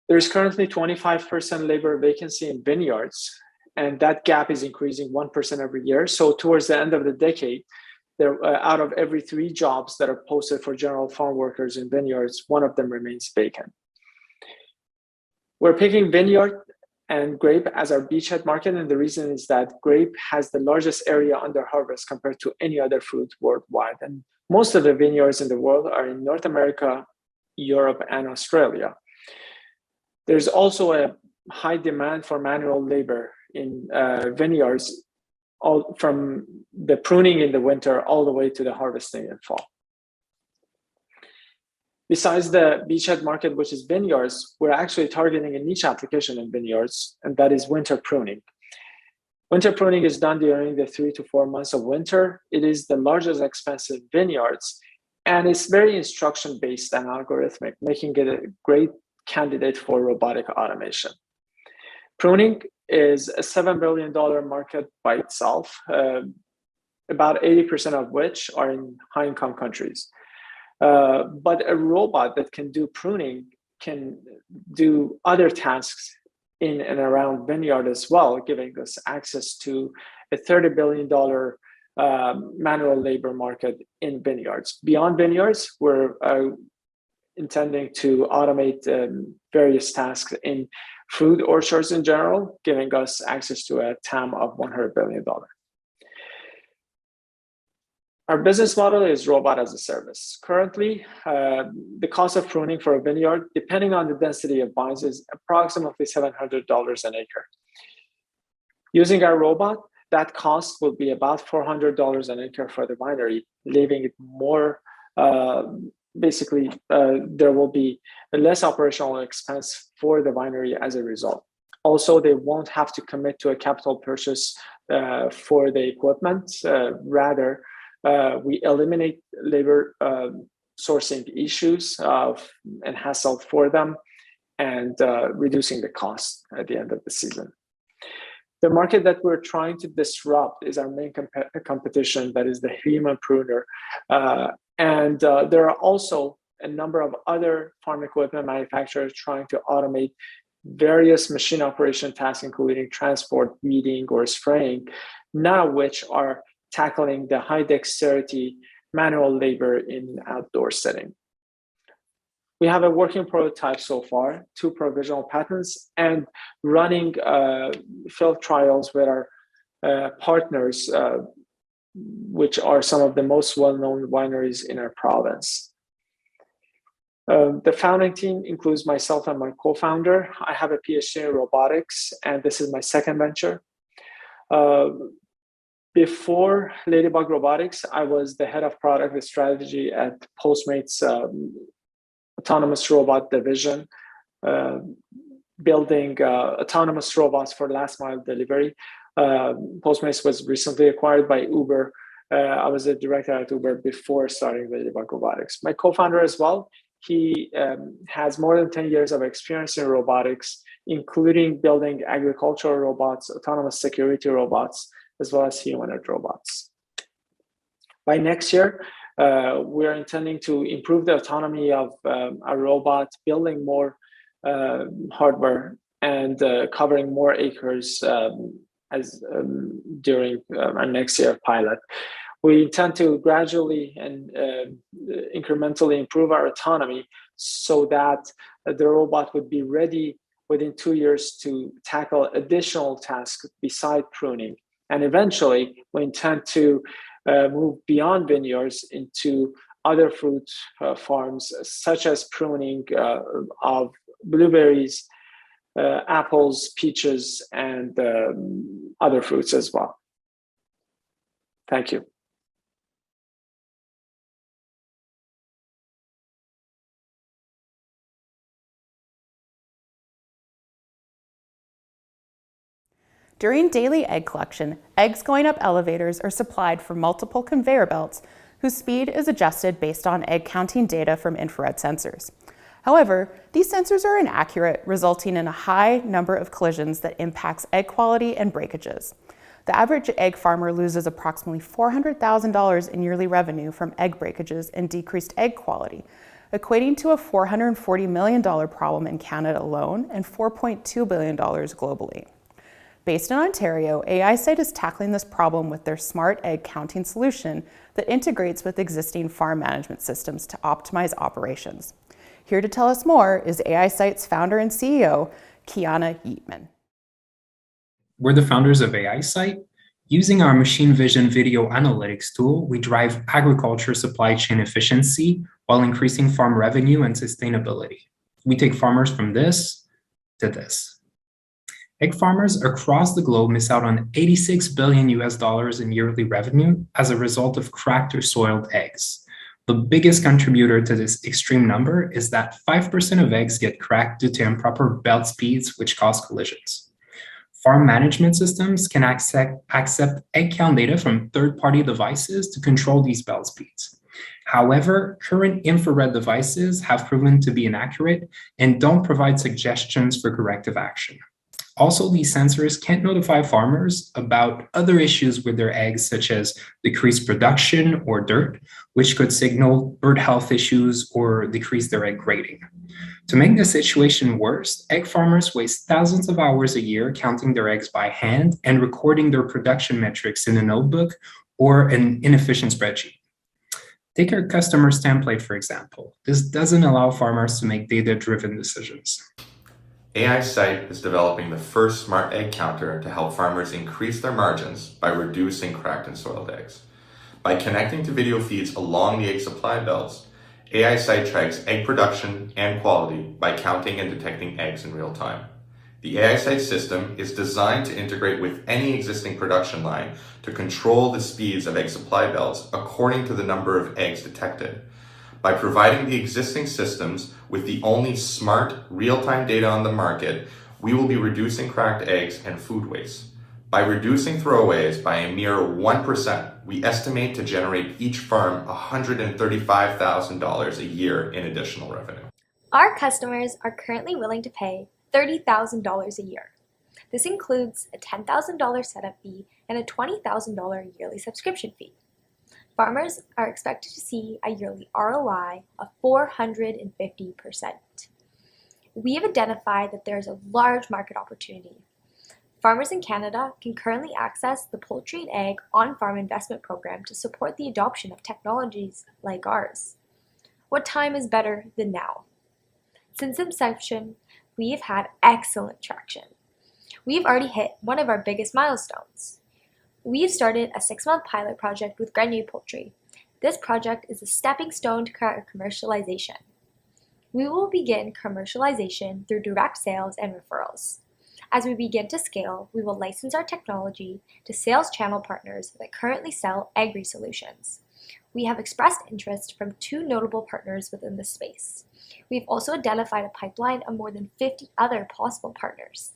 There's currently 25% labor vacancy in vineyards, and that gap is increasing 1% every year. So towards the end of the decade, out of every 3 jobs that are posted for general farm workers in vineyards, 1 of them remains vacant. We're picking vineyard and grape as our beachhead market, and the reason is that grape has the largest area under harvest compared to any other fruit worldwide. And most of the vineyards in the world are in North America, Europe, and Australia. There's also a high demand for manual labor in vineyards, all from the pruning in the winter all the way to the harvesting in fall. Besides the beachhead market, which is vineyards, we're actually targeting a niche application in vineyards, and that is winter pruning. Winter pruning is done during the 3 to 4 months of winter. It is the largest expense in vineyards, and it's very instruction-based and algorithmic, making it a great candidate for robotic automation. Pruning is a $7 billion market by itself, about 80% of which are in high-income countries. But a robot that can do pruning can do other tasks in and around vineyard as well, giving us access to a $30 billion manual labor market in vineyards. Beyond vineyards, we're intending to automate various tasks in fruit orchards in general, giving us access to a TAM of $100 billion. Our business model is robot as a service. Currently, the cost of pruning for a vineyard, depending on the density of vines, is approximately $700 an acre. Using our robot, that cost will be about $400 an acre for the winery, leaving it more, there will be less operational expense for the winery as a result. Also, they won't have to commit to a capital purchase for the equipment. Rather, we eliminate labor sourcing issues and hassle for them, and reducing the cost at the end of the season. The market that we're trying to disrupt is our main competition, that is the human pruner. And there are also a number of other farm equipment manufacturers trying to automate various machine operation tasks, including transport, weeding, or spraying, none of which are tackling the high dexterity manual labor in outdoor setting. We have a working prototype so far, 2 provisional patents, and running field trials with our partners, which are some of the most well-known wineries in our province. The founding team includes myself and my co-founder. I have a PhD in robotics, and this is my second venture. Before Ladybug Robotics, I was the head of product and strategy at Postmates autonomous robot division, building autonomous robots for last mile delivery. Postmates was recently acquired by Uber. I was a director at Uber before starting Ladybug Robotics. My co-founder as well, he has more than 10 years of experience in robotics, including building agricultural robots, autonomous security robots, as well as humanoid robots. By next year, we're intending to improve the autonomy of our robot, building more hardware and covering more acres during our next year pilot. We intend to gradually and incrementally improve our autonomy so that the robot would be ready within 2 years to tackle additional tasks beside pruning. And eventually, we intend to move beyond vineyards into other fruit farms, such as pruning of blueberries, apples, peaches, and other fruits as well. Thank you. During daily egg collection, eggs going up elevators are supplied from multiple conveyor belts whose speed is adjusted based on egg counting data from infrared sensors. However, these sensors are inaccurate, resulting in a high number of collisions that impacts egg quality and breakages. The average egg farmer loses approximately $400,000 in yearly revenue from egg breakages and decreased egg quality, equating to a $440 million problem in Canada alone and $4.2 billion globally. Based in Ontario, AIsight is tackling this problem with their smart egg counting solution that integrates with existing farm management systems to optimize operations. Here to tell us more is AIsight's founder and CEO, Kiana Yeatman. We're the founders of AIsight. Using our machine vision video analytics tool, we drive agriculture supply chain efficiency while increasing farm revenue and sustainability. We take farmers from this to this. Egg farmers across the globe miss out on $86 billion in yearly revenue as a result of cracked or soiled eggs. The biggest contributor to this extreme number is that 5% of eggs get cracked due to improper belt speeds, which cause collisions. Farm management systems can accept egg count data from third-party devices to control these belt speeds. However, current infrared devices have proven to be inaccurate and don't provide suggestions for corrective action. Also, these sensors can't notify farmers about other issues with their eggs, such as decreased production or dirt, which could signal bird health issues or decrease their egg grading. To make the situation worse, egg farmers waste thousands of hours a year counting their eggs by hand and recording their production metrics in a notebook or an inefficient spreadsheet. Take our customers template, for example. This doesn't allow farmers to make data-driven decisions. AIsight is developing the first smart egg counter to help farmers increase their margins by reducing cracked and soiled eggs. By connecting to video feeds along the egg supply belts, AIsight tracks egg production and quality by counting and detecting eggs in real time. The AIsight system is designed to integrate with any existing production line to control the speeds of egg supply belts according to the number of eggs detected. By providing the existing systems with the only smart, real-time data on the market, we will be reducing cracked eggs and food waste. By reducing throwaways by a mere 1%, we estimate to generate each farm $135,000 a year in additional revenue. Our customers are currently willing to pay $30,000 a year. This includes a $10,000 setup fee and a $20,000 yearly subscription fee. Farmers are expected to see a yearly ROI of 450%. We have identified that there is a large market opportunity. Farmers in Canada can currently access the Poultry and Egg On-Farm Investment Program to support the adoption of technologies like ours. What time is better than now? Since inception, we have had excellent traction. We have already hit one of our biggest milestones. We have started a 6-month pilot project with Grenier Poultry. This project is a stepping stone to commercialization. We will begin commercialization through direct sales and referrals. As we begin to scale, we will license our technology to sales channel partners that currently sell agri solutions. We have expressed interest from 2 notable partners within the space. We've also identified a pipeline of more than 50 other possible partners.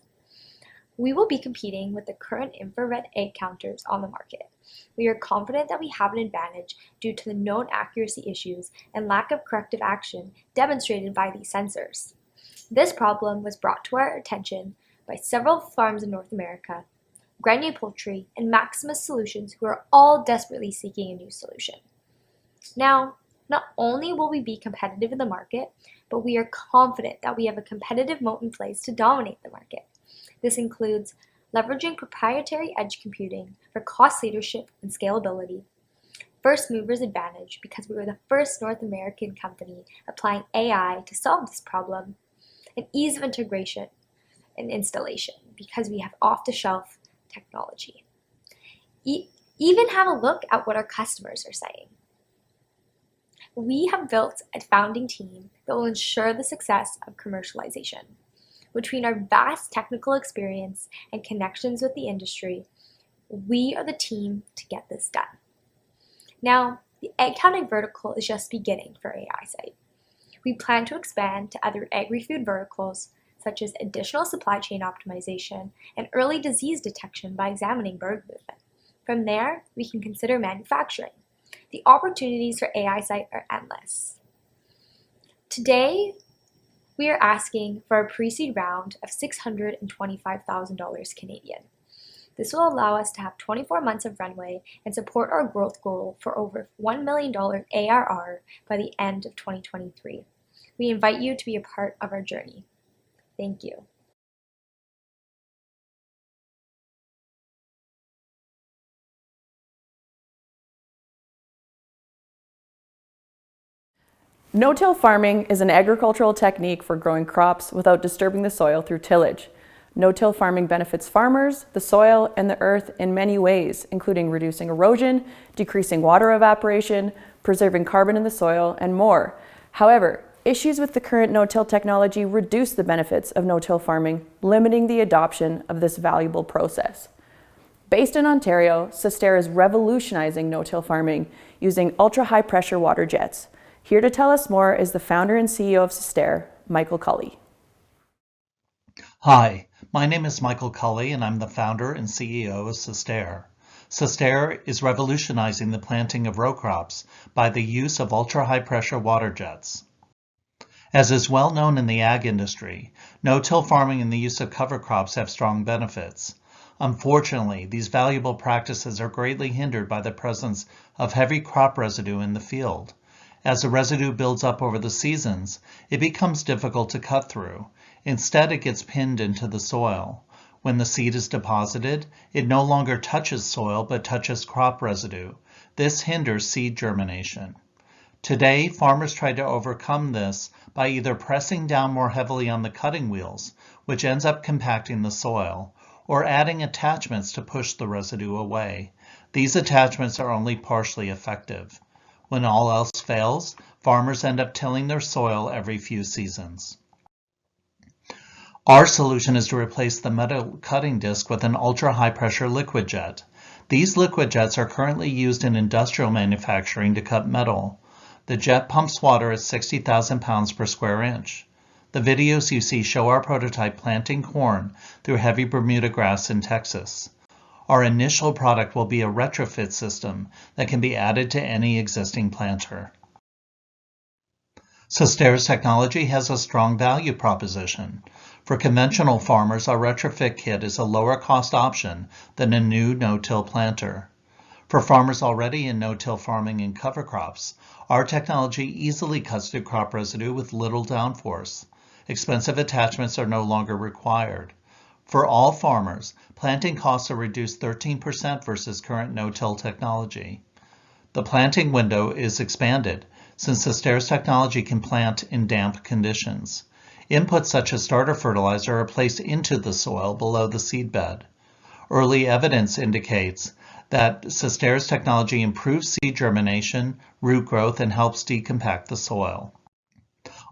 We will be competing with the current infrared egg counters on the market. We are confident that we have an advantage due to the known accuracy issues and lack of corrective action demonstrated by these sensors. This problem was brought to our attention by several farms in North America, Grenier Poultry, and Maximus Solutions, who are all desperately seeking a new solution. Now, not only will we be competitive in the market, but we are confident that we have a competitive moat in place to dominate the market. This includes leveraging proprietary edge computing for cost leadership and scalability, first movers advantage because we were the first North American company applying AI to solve this problem, and ease of integration and installation because we have off-the-shelf technology. Even have a look at what our customers are saying. We have built a founding team that will ensure the success of commercialization. Between our vast technical experience and connections with the industry, we are the team to get this done. Now, the egg counting vertical is just beginning for AIsight. We plan to expand to other agri-food verticals, such as additional supply chain optimization and early disease detection by examining bird movement. From there, we can consider manufacturing. The opportunities for AIsight are endless. Today, we are asking for a pre-seed round of $625,000 Canadian. This will allow us to have 24 months of runway and support our growth goal for over $1 million ARR by the end of 2023. We invite you to be a part of our journey. Thank you. No-till farming is an agricultural technique for growing crops without disturbing the soil through tillage. No-till farming benefits farmers, the soil, and the earth in many ways, including reducing erosion, decreasing water evaporation, preserving carbon in the soil, and more. However, issues with the current no-till technology reduce the benefits of no-till farming, limiting the adoption of this valuable process. Based in Ontario, Sustair is revolutionizing no-till farming using ultra-high pressure water jets. Here to tell us more is the founder and CEO of Sustair, Michael Cully. Hi, my name is Michael Cully and I'm the founder and CEO of Sustair. Sustair is revolutionizing the planting of row crops by the use of ultra-high pressure water jets. As is well known in the ag industry, no-till farming and the use of cover crops have strong benefits. Unfortunately, these valuable practices are greatly hindered by the presence of heavy crop residue in the field. As the residue builds up over the seasons, it becomes difficult to cut through. Instead, it gets pinned into the soil. When the seed is deposited, it no longer touches soil but touches crop residue. This hinders seed germination. Today, farmers try to overcome this by either pressing down more heavily on the cutting wheels, which ends up compacting the soil, or adding attachments to push the residue away. These attachments are only partially effective. When all else fails, farmers end up tilling their soil every few seasons. Our solution is to replace the metal cutting disc with an ultra-high pressure liquid jet. These liquid jets are currently used in industrial manufacturing to cut metal. The jet pumps water at 60,000 pounds per square inch. The videos you see show our prototype planting corn through heavy Bermuda grass in Texas. Our initial product will be a retrofit system that can be added to any existing planter. Sustair's technology has a strong value proposition. For conventional farmers, our retrofit kit is a lower cost option than a new no-till planter. For farmers already in no-till farming and cover crops, our technology easily cuts through crop residue with little downforce. Expensive attachments are no longer required. For all farmers, planting costs are reduced 13% versus current no-till technology. The planting window is expanded since Sustair's technology can plant in damp conditions. Inputs such as starter fertilizer are placed into the soil below the seedbed. Early evidence indicates that Sustair's technology improves seed germination, root growth, and helps decompact the soil.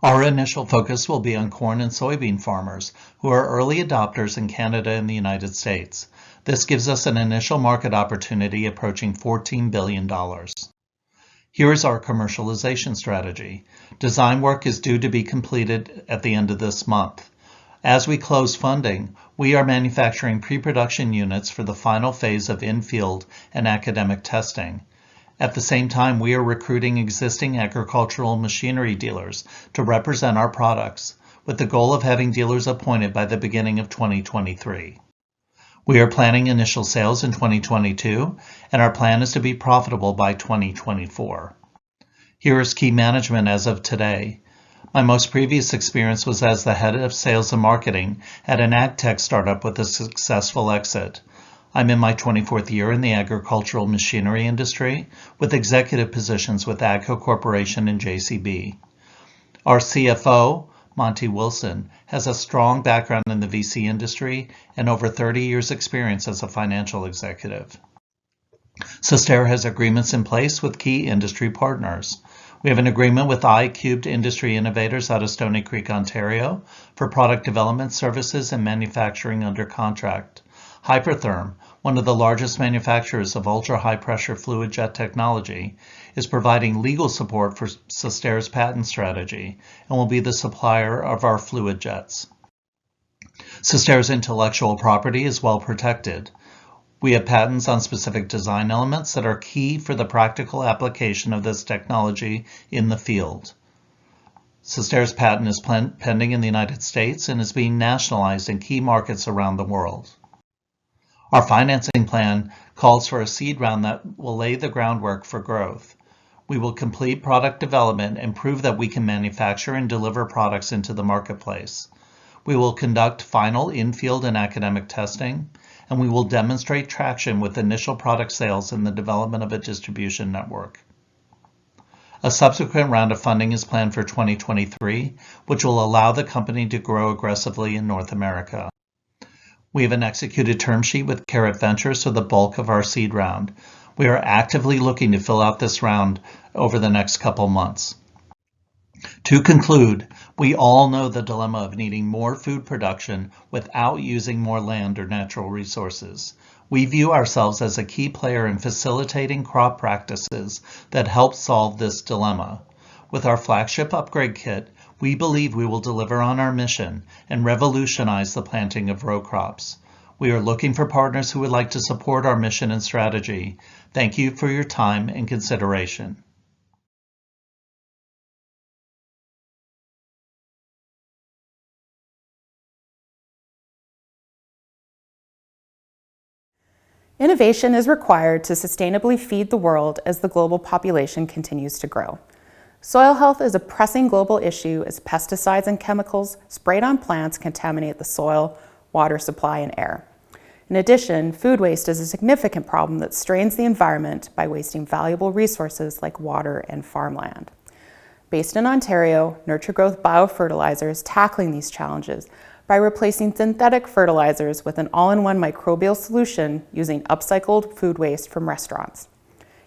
Our initial focus will be on corn and soybean farmers who are early adopters in Canada and the United States. This gives us an initial market opportunity approaching $14 billion. Here is our commercialization strategy. Design work is due to be completed at the end of this month. As we close funding, we are manufacturing pre-production units for the final phase of in-field and academic testing. At the same time, we are recruiting existing agricultural machinery dealers to represent our products, with the goal of having dealers appointed by the beginning of 2023. We are planning initial sales in 2022, and our plan is to be profitable by 2024. Here is key management as of today. My most previous experience was as the head of sales and marketing at an agtech startup with a successful exit. I'm in my 24th year in the agricultural machinery industry with executive positions with AGCO Corporation and JCB. Our CFO, Monty Wilson, has a strong background in the VC industry and over 30 years experience as a financial executive. Sustair has agreements in place with key industry partners. We have an agreement with iCubed Industry Innovators out of Stony Creek, Ontario for product development services and manufacturing under contract. Hypertherm, one of the largest manufacturers of ultra-high pressure fluid jet technology, is providing legal support for Sustair's patent strategy and will be the supplier of our fluid jets. Sustair's intellectual property is well protected. We have patents on specific design elements that are key for the practical application of this technology in the field. Sustair's patent is pending in the United States and is being nationalized in key markets around the world. Our financing plan calls for a seed round that will lay the groundwork for growth. We will complete product development and prove that we can manufacture and deliver products into the marketplace. We will conduct final in-field and academic testing, and we will demonstrate traction with initial product sales and the development of a distribution network. A subsequent round of funding is planned for 2023, which will allow the company to grow aggressively in North America. We have an executed term sheet with Carrot Ventures for the bulk of our seed round. We are actively looking to fill out this round over the next couple months. To conclude, we all know the dilemma of needing more food production without using more land or natural resources. We view ourselves as a key player in facilitating crop practices that help solve this dilemma. With our flagship upgrade kit, we believe we will deliver on our mission and revolutionize the planting of row crops. We are looking for partners who would like to support our mission and strategy. Thank you for your time and consideration. Innovation is required to sustainably feed the world as the global population continues to grow. Soil health is a pressing global issue as pesticides and chemicals sprayed on plants contaminate the soil, water supply, and air. In addition, food waste is a significant problem that strains the environment by wasting valuable resources like water and farmland. Based in Ontario, Nurture Growth Biofertilizer is tackling these challenges by replacing synthetic fertilizers with an all-in-one microbial solution using upcycled food waste from restaurants.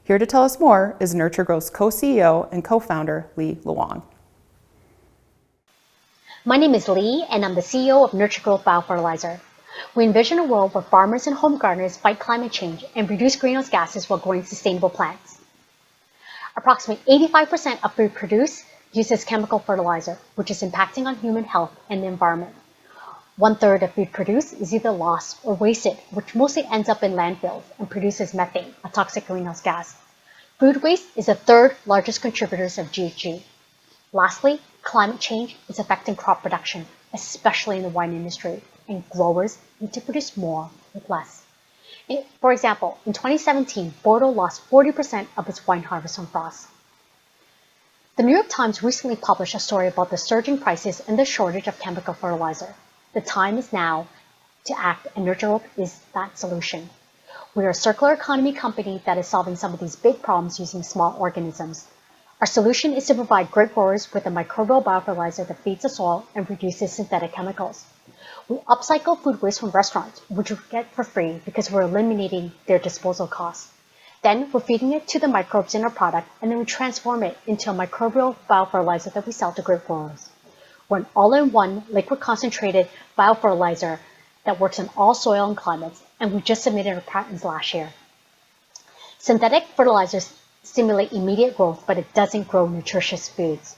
Here to tell us more is Nurture Growth's co-CEO and co-founder, Lee Luong. My name is Lee, and I'm the CEO of Nurture Growth Biofertilizer. We envision a world where farmers and home gardeners fight climate change and reduce greenhouse gases while growing sustainable plants. Approximately 85% of food produced uses chemical fertilizer, which is impacting on human health and the environment. 1/3 of food produced is either lost or wasted, which mostly ends up in landfills and produces methane, a toxic greenhouse gas. Food waste is the 3rd largest contributor of GHG. Lastly, climate change is affecting crop production, especially in the wine industry, and growers need to produce more with less. For example, in 2017, Bordeaux lost 40% of its wine harvest from frost. The New York Times recently published a story about the surging prices and the shortage of chemical fertilizer. The time is now to act, and Nurture Growth is that solution. We are a circular economy company that is solving some of these big problems using small organisms. Our solution is to provide grape growers with a microbial biofertilizer that feeds the soil and reduces synthetic chemicals. We upcycle food waste from restaurants, which we get for free because we're eliminating their disposal costs. Then we're feeding it to the microbes in our product, and then we transform it into a microbial biofertilizer that we sell to grape growers. We're an all-in-one liquid concentrated biofertilizer that works in all soil and climates, and we just submitted our patents last year. Synthetic fertilizers stimulate immediate growth, but it doesn't grow nutritious foods.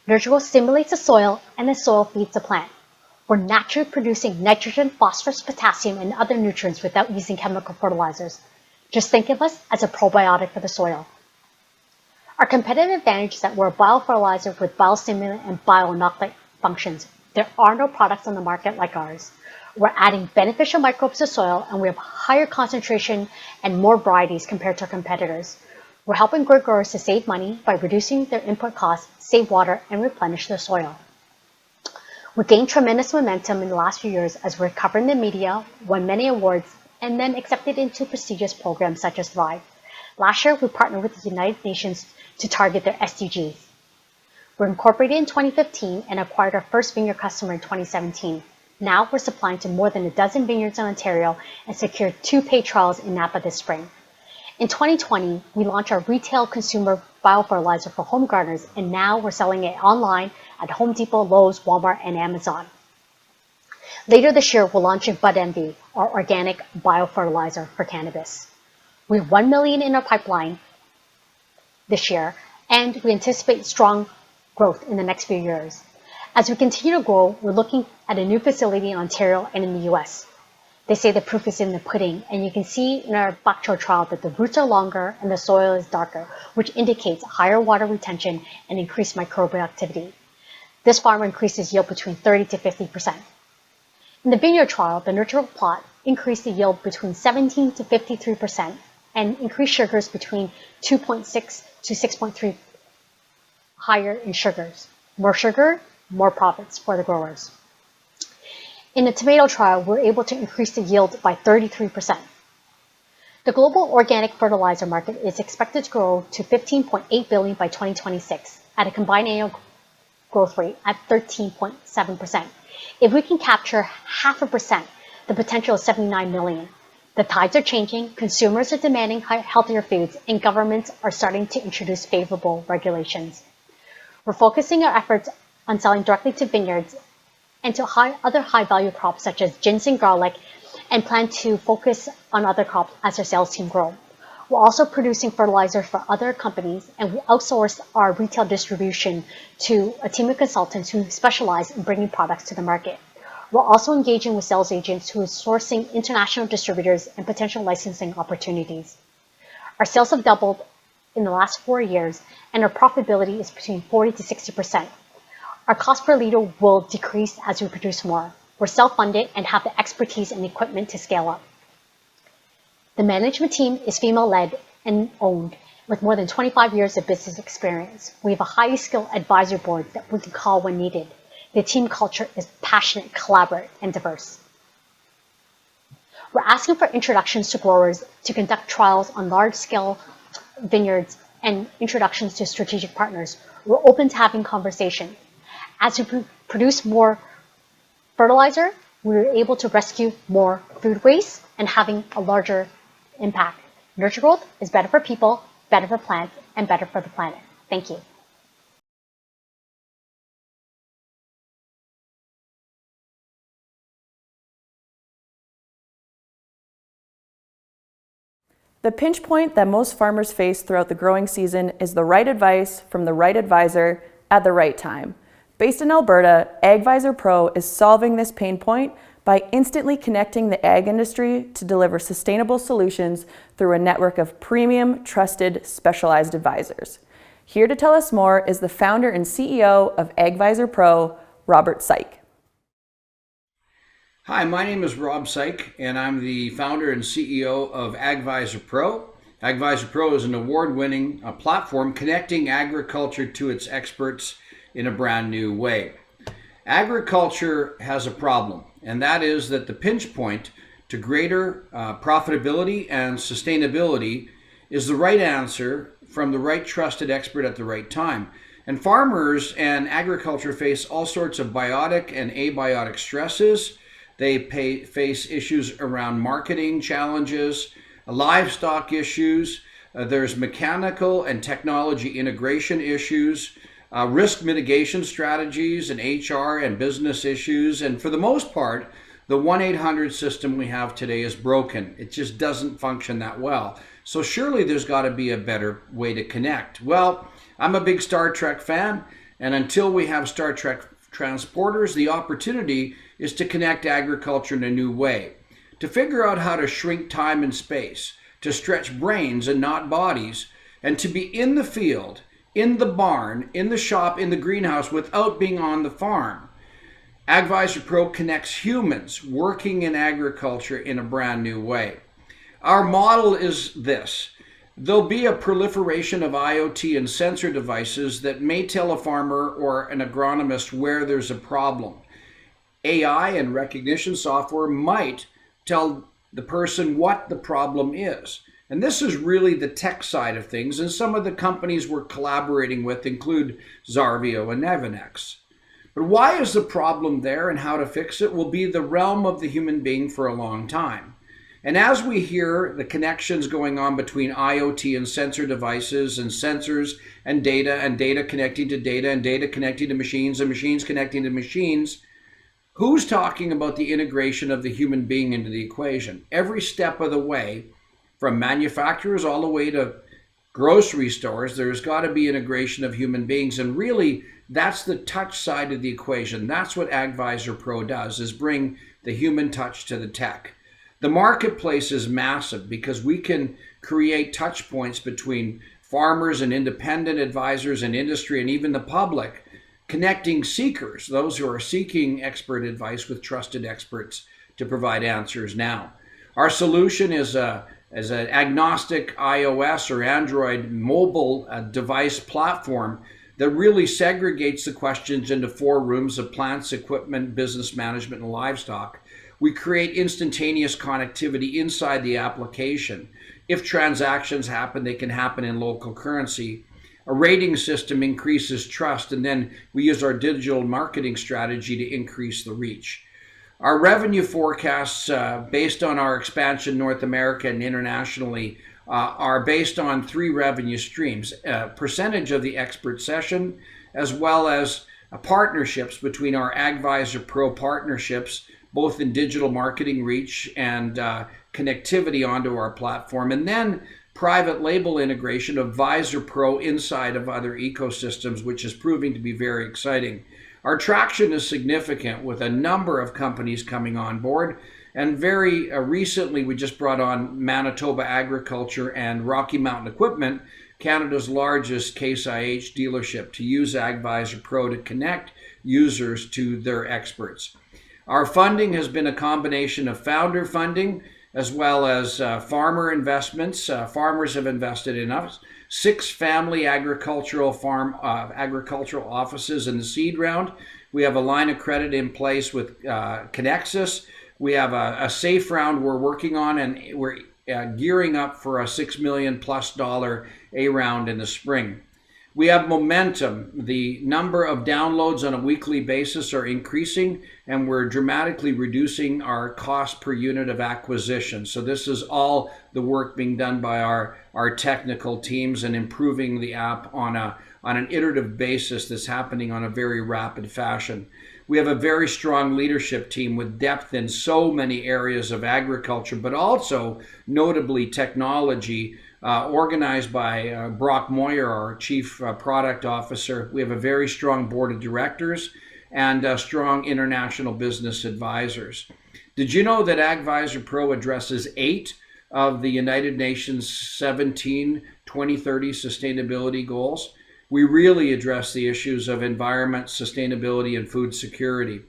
Nurture Growth stimulates the soil, and the soil feeds the plant. We're naturally producing nitrogen, phosphorus, potassium, and other nutrients without using chemical fertilizers. Just think of us as a probiotic for the soil. Our competitive advantage is that we're a biofertilizer with biostimulant and bioinoculant functions. There are no products on the market like ours. We're adding beneficial microbes to soil, and we have higher concentration and more varieties compared to our competitors. We're helping grape growers to save money by reducing their input costs, save water, and replenish their soil. We gained tremendous momentum in the last few years as we're covered in the media, won many awards, and then accepted into prestigious programs such as Thrive. Last year, we partnered with the United Nations to target their SDGs. We're incorporated in 2015 and acquired our first vineyard customer in 2017. Now we're supplying to more than a dozen vineyards in Ontario and secured 2 paid trials in Napa this spring. In 2020, we launched our retail consumer biofertilizer for home gardeners, and now we're selling it online at Home Depot, Lowe's, Walmart, and Amazon. Later this year, we'll launch Bud Envy, our organic biofertilizer for cannabis. We have 1 million in our pipeline this year, and we anticipate strong growth in the next few years. As we continue to grow, we're looking at a new facility in Ontario and in the US. They say the proof is in the pudding, and you can see in our bok choy trial that the roots are longer and the soil is darker, which indicates higher water retention and increased microbial activity. This farmer increases yield between 30 to 50%. In the vineyard trial, the Nurture Growth plot increased the yield between 17 to 53% and increased sugars between 2.6 to 6.3 higher in sugars. More sugar, more profits for the growers. In the tomato trial, we're able to increase the yield by 33%. The global organic fertilizer market is expected to grow to $15.8 billion by 2026 at a combined annual growth rate at 13.7%. If we can capture 0.5%, the potential is 79 million. The tides are changing, consumers are demanding healthier foods, and governments are starting to introduce favorable regulations. We're focusing our efforts on selling directly to vineyards and to other high-value crops such as ginseng, garlic, and plan to focus on other crops as our sales team grow. We're also producing fertilizer for other companies, and we outsource our retail distribution to a team of consultants who specialize in bringing products to the market. We're also engaging with sales agents who are sourcing international distributors and potential licensing opportunities. Our sales have doubled in the last 4 years, and our profitability is between 40 to 60%. Our cost per liter will decrease as we produce more. We're self-funded and have the expertise and equipment to scale up. The management team is female-led and owned with more than 25 years of business experience. We have a highly skilled advisor board that we can call when needed. The team culture is passionate, collaborative, and diverse. We're asking for introductions to growers to conduct trials on large-scale vineyards and introductions to strategic partners. We're open to having conversation. As we produce more fertilizer, we're able to rescue more food waste and having a larger impact. Nurture growth is better for people, better for plants, and better for the planet. Thank you. The pinch point that most farmers face throughout the growing season is the right advice from the right advisor at the right time. Based in Alberta, Agvisor Pro is solving this pain point by instantly connecting the ag industry to deliver sustainable solutions through a network of premium, trusted, specialized advisors. Here to tell us more is the founder and CEO of Agvisor Pro, Robert Syke. Hi, my name is Rob Syke, and I'm the founder and CEO of Agvisor Pro. Agvisor Pro is an award-winning platform connecting agriculture to its experts in a brand new way. Agriculture has a problem, and that is that the pinch point to greater profitability and sustainability is the right answer from the right trusted expert at the right time. And farmers and agriculture face all sorts of biotic and abiotic stresses. They face issues around marketing challenges, livestock issues. There's mechanical and technology integration issues, risk mitigation strategies, and HR and business issues. And for the most part, the 1-800 system we have today is broken. It just doesn't function that well. So surely there's got to be a better way to connect. Well, I'm a big Star Trek fan, and until we have Star Trek transporters, the opportunity is to connect agriculture in a new way, to figure out how to shrink time and space, to stretch brains and not bodies, and to be in the field, in the barn, in the shop, in the greenhouse without being on the farm. Agvisor Pro connects humans working in agriculture in a brand new way. Our model is this. There'll be a proliferation of IoT and sensor devices that may tell a farmer or an agronomist where there's a problem. AI and recognition software might tell the person what the problem is. And this is really the tech side of things, and some of the companies we're collaborating with include Zarvio and Nevinex. But why is the problem there and how to fix it will be the realm of the human being for a long time. And as we hear the connections going on between IoT and sensor devices and sensors and data connecting to data and data connecting to machines and machines connecting to machines, who's talking about the integration of the human being into the equation? Every step of the way, from manufacturers all the way to grocery stores, there's got to be integration of human beings. And really, that's the touch side of the equation. That's what Agvisor Pro does, is bring the human touch to the tech. The marketplace is massive because we can create touch points between farmers and independent advisors and industry and even the public, connecting seekers, those who are seeking expert advice with trusted experts to provide answers now. Our solution is an agnostic iOS or Android mobile device platform that really segregates the questions into 4 rooms of plants, equipment, business management, and livestock, We create instantaneous connectivity inside the application. If transactions happen, they can happen in local currency. A rating system increases trust, and then we use our digital marketing strategy to increase the reach. Our revenue forecasts, based on our expansion in North America and internationally, are based on 3 revenue streams: percentage of the expert session, as well as partnerships between our Agvisor Pro partnerships, both in digital marketing reach and connectivity onto our platform, and then private label integration of Agvisor Pro inside of other ecosystems, which is proving to be very exciting. Our traction is significant with a number of companies coming on board, and very recently we just brought on Manitoba Agriculture and Rocky Mountain Equipment, Canada's largest Case IH dealership, to use Agvisor Pro to connect users to their experts. Our funding has been a combination of founder funding as well as farmer investments. Farmers have invested in us. 6 family agricultural offices in the seed round. We have a line of credit in place with Connexus. We have a safe round we're working on, and we're gearing up for a $6 million+ A round in the spring. We have momentum. The number of downloads on a weekly basis are increasing, and we're dramatically reducing our cost per unit of acquisition. So this is all the work being done by our technical teams and improving the app on an iterative basis that's happening on a very rapid fashion. We have a very strong leadership team with depth in so many areas of agriculture, but also notably technology, organized by Brock Moyer, our Chief Product Officer. We have a very strong board of directors and strong international business advisors. Did you know that Agvisor Pro addresses 8 of the United Nations 17 2030 sustainability goals? We really address the issues of environment, sustainability, and food security.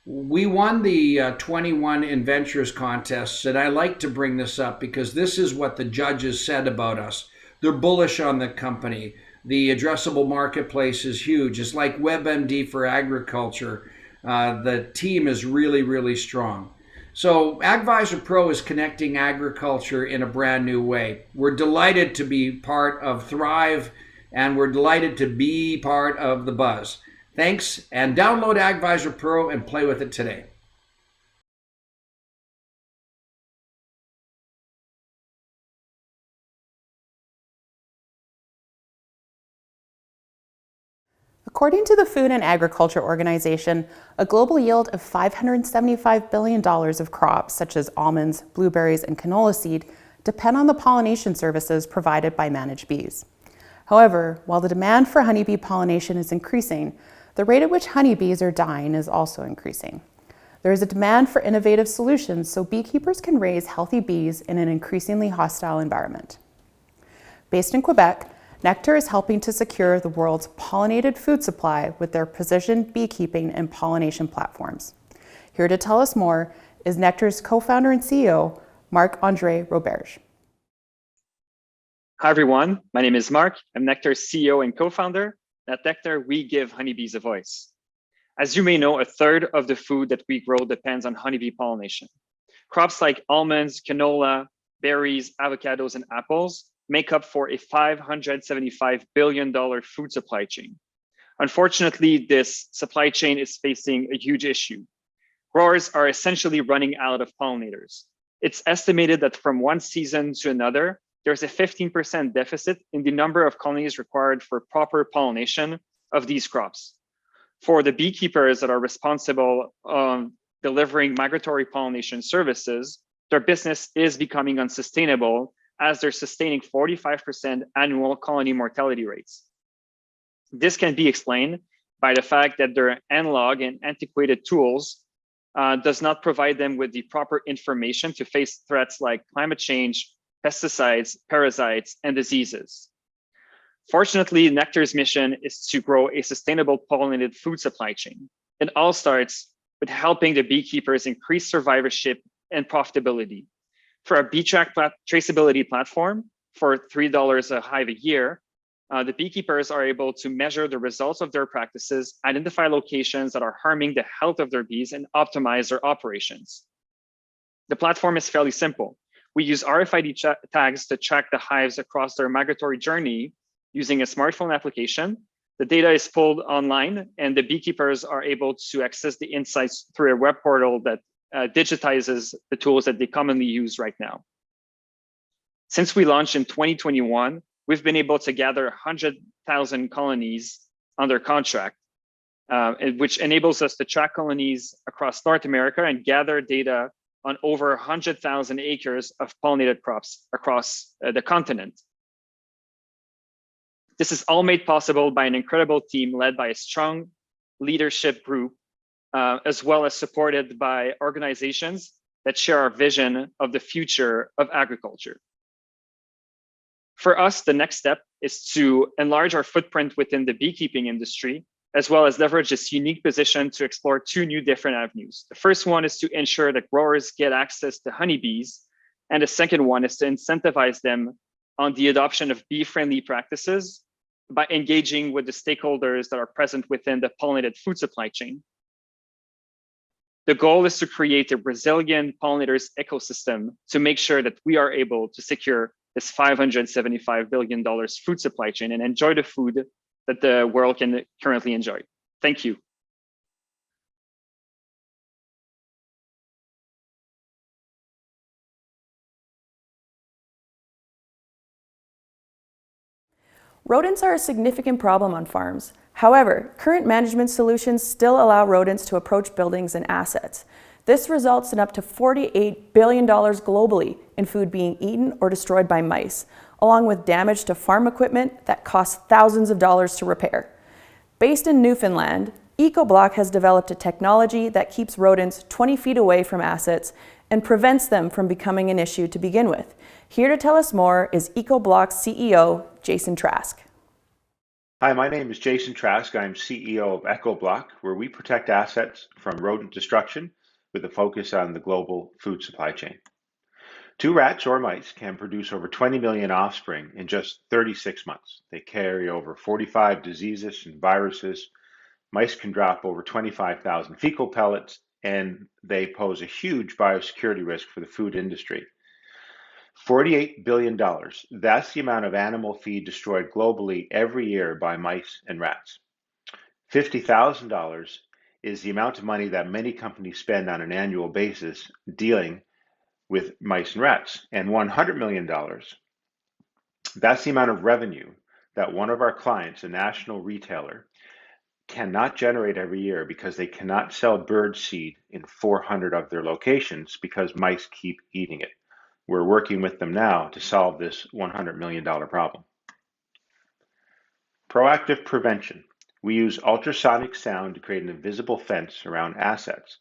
We won the 21 Inventures contests, and I like to bring this up because this is what the judges said about us. They're bullish on the company. The addressable marketplace is huge. It's like WebMD for agriculture. The team is really, really strong. So Agvisor Pro is connecting agriculture in a brand new way. We're delighted to be part of Thrive, and we're delighted to be part of the buzz. Thanks, and download Agvisor Pro and play with it today. According to the Food and Agriculture Organization, a global yield of $575 billion of crops such as almonds, blueberries, and canola seed depend on the pollination services provided by managed bees. However, while the demand for honeybee pollination is increasing, the rate at which honeybees are dying is also increasing. There is a demand for innovative solutions so beekeepers can raise healthy bees in an increasingly hostile environment. Based in Quebec, Nectar is helping to secure the world's pollinated food supply with their precision beekeeping and pollination platforms. Here to tell us more is Nectar's co-founder and CEO, Marc-André Roberge. Hi everyone, my name is Marc. I'm Nectar's CEO and co-founder. At Nectar, we give honeybees a voice. As you may know, 1/3 of the food that we grow depends on honeybee pollination. Crops like almonds, canola, berries, avocados, and apples make up for a $575 billion food supply chain. Unfortunately, this supply chain is facing a huge issue. Growers are essentially running out of pollinators. It's estimated that from one season to another, there's a 15% deficit in the number of colonies required for proper pollination of these crops. For the beekeepers that are responsible delivering migratory pollination services, their business is becoming unsustainable as they're sustaining 45% annual colony mortality rates. This can be explained by the fact that their analog and antiquated tools does not provide them with the proper information to face threats like climate change, pesticides, parasites, and diseases. Fortunately, Nectar's mission is to grow a sustainable pollinated food supply chain. It all starts with helping the beekeepers increase survivorship and profitability. For our bee-track traceability platform, for $3 a hive a year, the beekeepers are able to measure the results of their practices, identify locations that are harming the health of their bees, and optimize their operations. The platform is fairly simple. We use RFID tags to track the hives across their migratory journey using a smartphone application. The data is pulled online and the beekeepers are able to access the insights through a web portal that digitizes the tools that they commonly use right now. Since we launched in 2021, we've been able to gather 100,000 colonies under contract, which enables us to track colonies across North America and gather data on over 100,000 acres of pollinated crops across the continent. This is all made possible by an incredible team led by a strong leadership group, as well as supported by organizations that share our vision of the future of agriculture. For us, the next step is to enlarge our footprint within the beekeeping industry, as well as leverage this unique position to explore two new different avenues. The first one is to ensure that growers get access to honeybees, and the second one is to incentivize them on the adoption of bee-friendly practices by engaging with the stakeholders that are present within the pollinated food supply chain. The goal is to create a resilient pollinators ecosystem to make sure that we are able to secure this $575 billion food supply chain and enjoy the food that the world can currently enjoy. Thank you. Rodents are a significant problem on farms. However, current management solutions still allow rodents to approach buildings and assets. This results in up to $48 billion globally in food being eaten or destroyed by mice, along with damage to farm equipment that costs thousands of dollars to repair. Based in Newfoundland, EcoBlock has developed a technology that keeps rodents 20 feet away from assets and prevents them from becoming an issue to begin with. Here to tell us more is EcoBlock's CEO, Jason Trask. Hi, my name is Jason Trask. I'm CEO of EcoBlock, where we protect assets from rodent destruction with a focus on the global food supply chain. 2 rats or mice can produce over 20 million offspring in just 36 months. They carry over 45 diseases and viruses. Mice can drop over 25,000 fecal pellets, and they pose a huge biosecurity risk for the food industry. $48 billion. That's the amount of animal feed destroyed globally every year by mice and rats. $50,000 is the amount of money that many companies spend on an annual basis dealing with mice and rats. And $100 million, that's the amount of revenue that one of our clients, a national retailer, cannot generate every year because they cannot sell bird seed in 400 of their locations because mice keep eating it. We're working with them now to solve this $100 million problem. Proactive prevention. We use ultrasonic sound to create an invisible fence around assets.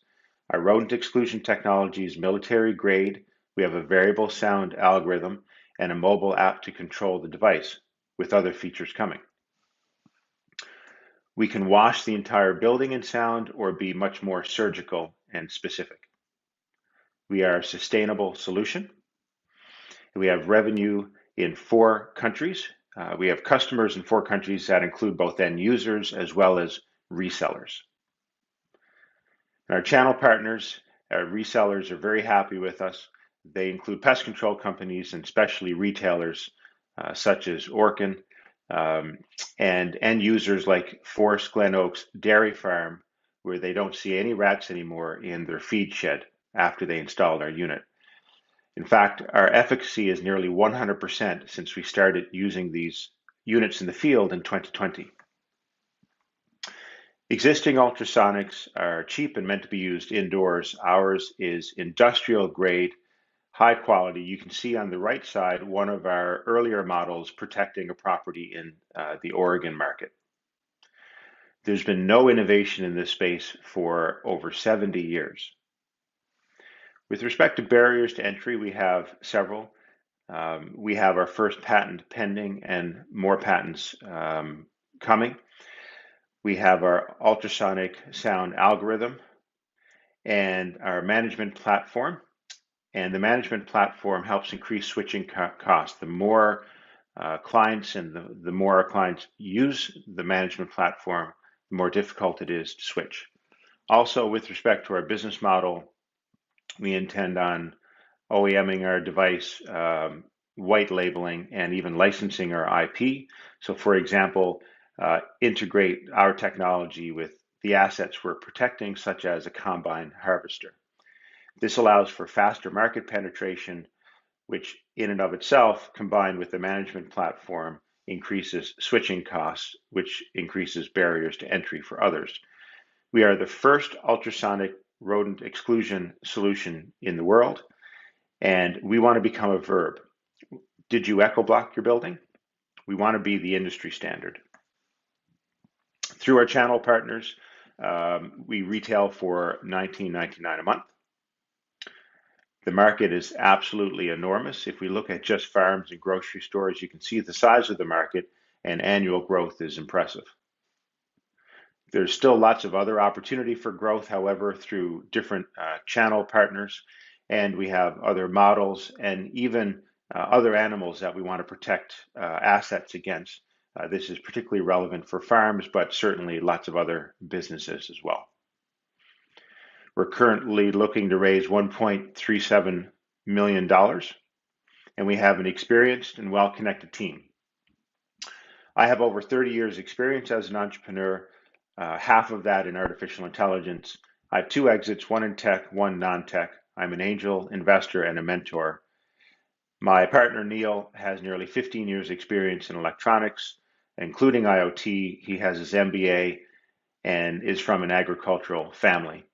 Our rodent exclusion technology is military grade. We have a variable sound algorithm and a mobile app to control the device, with other features coming. We can wash the entire building in sound or be much more surgical and specific. We are a sustainable solution. We have revenue in 4 countries. We have customers in 4 countries that include both end users as well as resellers. Our channel partners, our resellers, are very happy with us. They include pest control companies and especially retailers such as Orkin, and end users like Forest Glen Oaks Dairy Farm, where they don't see any rats anymore in their feed shed after they installed our unit. In fact, our efficacy is nearly 100% since we started using these units in the field in 2020. Existing ultrasonics are cheap and meant to be used indoors. Ours is industrial grade, high quality. You can see on the right side one of our earlier models protecting a property in the Oregon market. There's been no innovation in this space for over 70 years. With respect to barriers to entry, we have several. We have our first patent pending and more patents coming. We have our ultrasonic sound algorithm and our management platform. And the management platform helps increase switching costs. The more clients and the more our clients use the management platform, the more difficult it is to switch. Also, with respect to our business model, We intend on OEMing our device, white labeling, and even licensing our IP. So for example, integrate our technology with the assets we're protecting, such as a combine harvester. This allows for faster market penetration, which in and of itself, combined with the management platform, increases switching costs, which increases barriers to entry for others. We are the first ultrasonic rodent exclusion solution in the world, and we want to become a verb. Did you echo block your building? We want to be the industry standard. Through our channel partners, we retail for $19.99 a month. The market is absolutely enormous. If we look at just farms and grocery stores, you can see the size of the market, and annual growth is impressive. There's still lots of other opportunity for growth, however, through different channel partners, and we have other models and even other animals that we want to protect assets against. This is particularly relevant for farms, but certainly lots of other businesses as well. We're currently looking to raise $1.37 million, and we have an experienced and well-connected team. I have over 30 years experience as an entrepreneur, half of that in artificial intelligence. I have 2 exits, one in tech, one non-tech. I'm an angel investor and a mentor. My partner, Neil, has nearly 15 years experience in electronics, including IoT. He has his MBA and is from an agricultural family.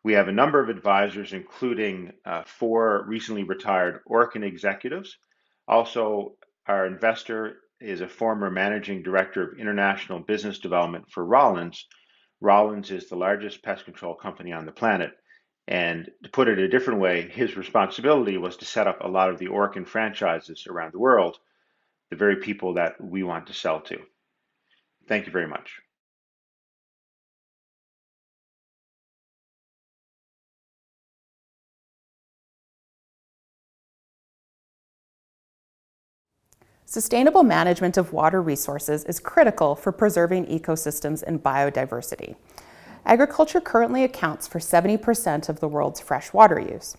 We have a number of advisors, including 4 recently retired Orkin executives. Also, our investor is a former managing director of international business development for Rollins. Rollins is the largest pest control company on the planet. And to put it a different way, his responsibility was to set up a lot of the Orkin franchises around the world, the very people that we want to sell to. Thank you very much. Sustainable management of water resources is critical for preserving ecosystems and biodiversity. Agriculture currently accounts for 70% of the world's fresh water use.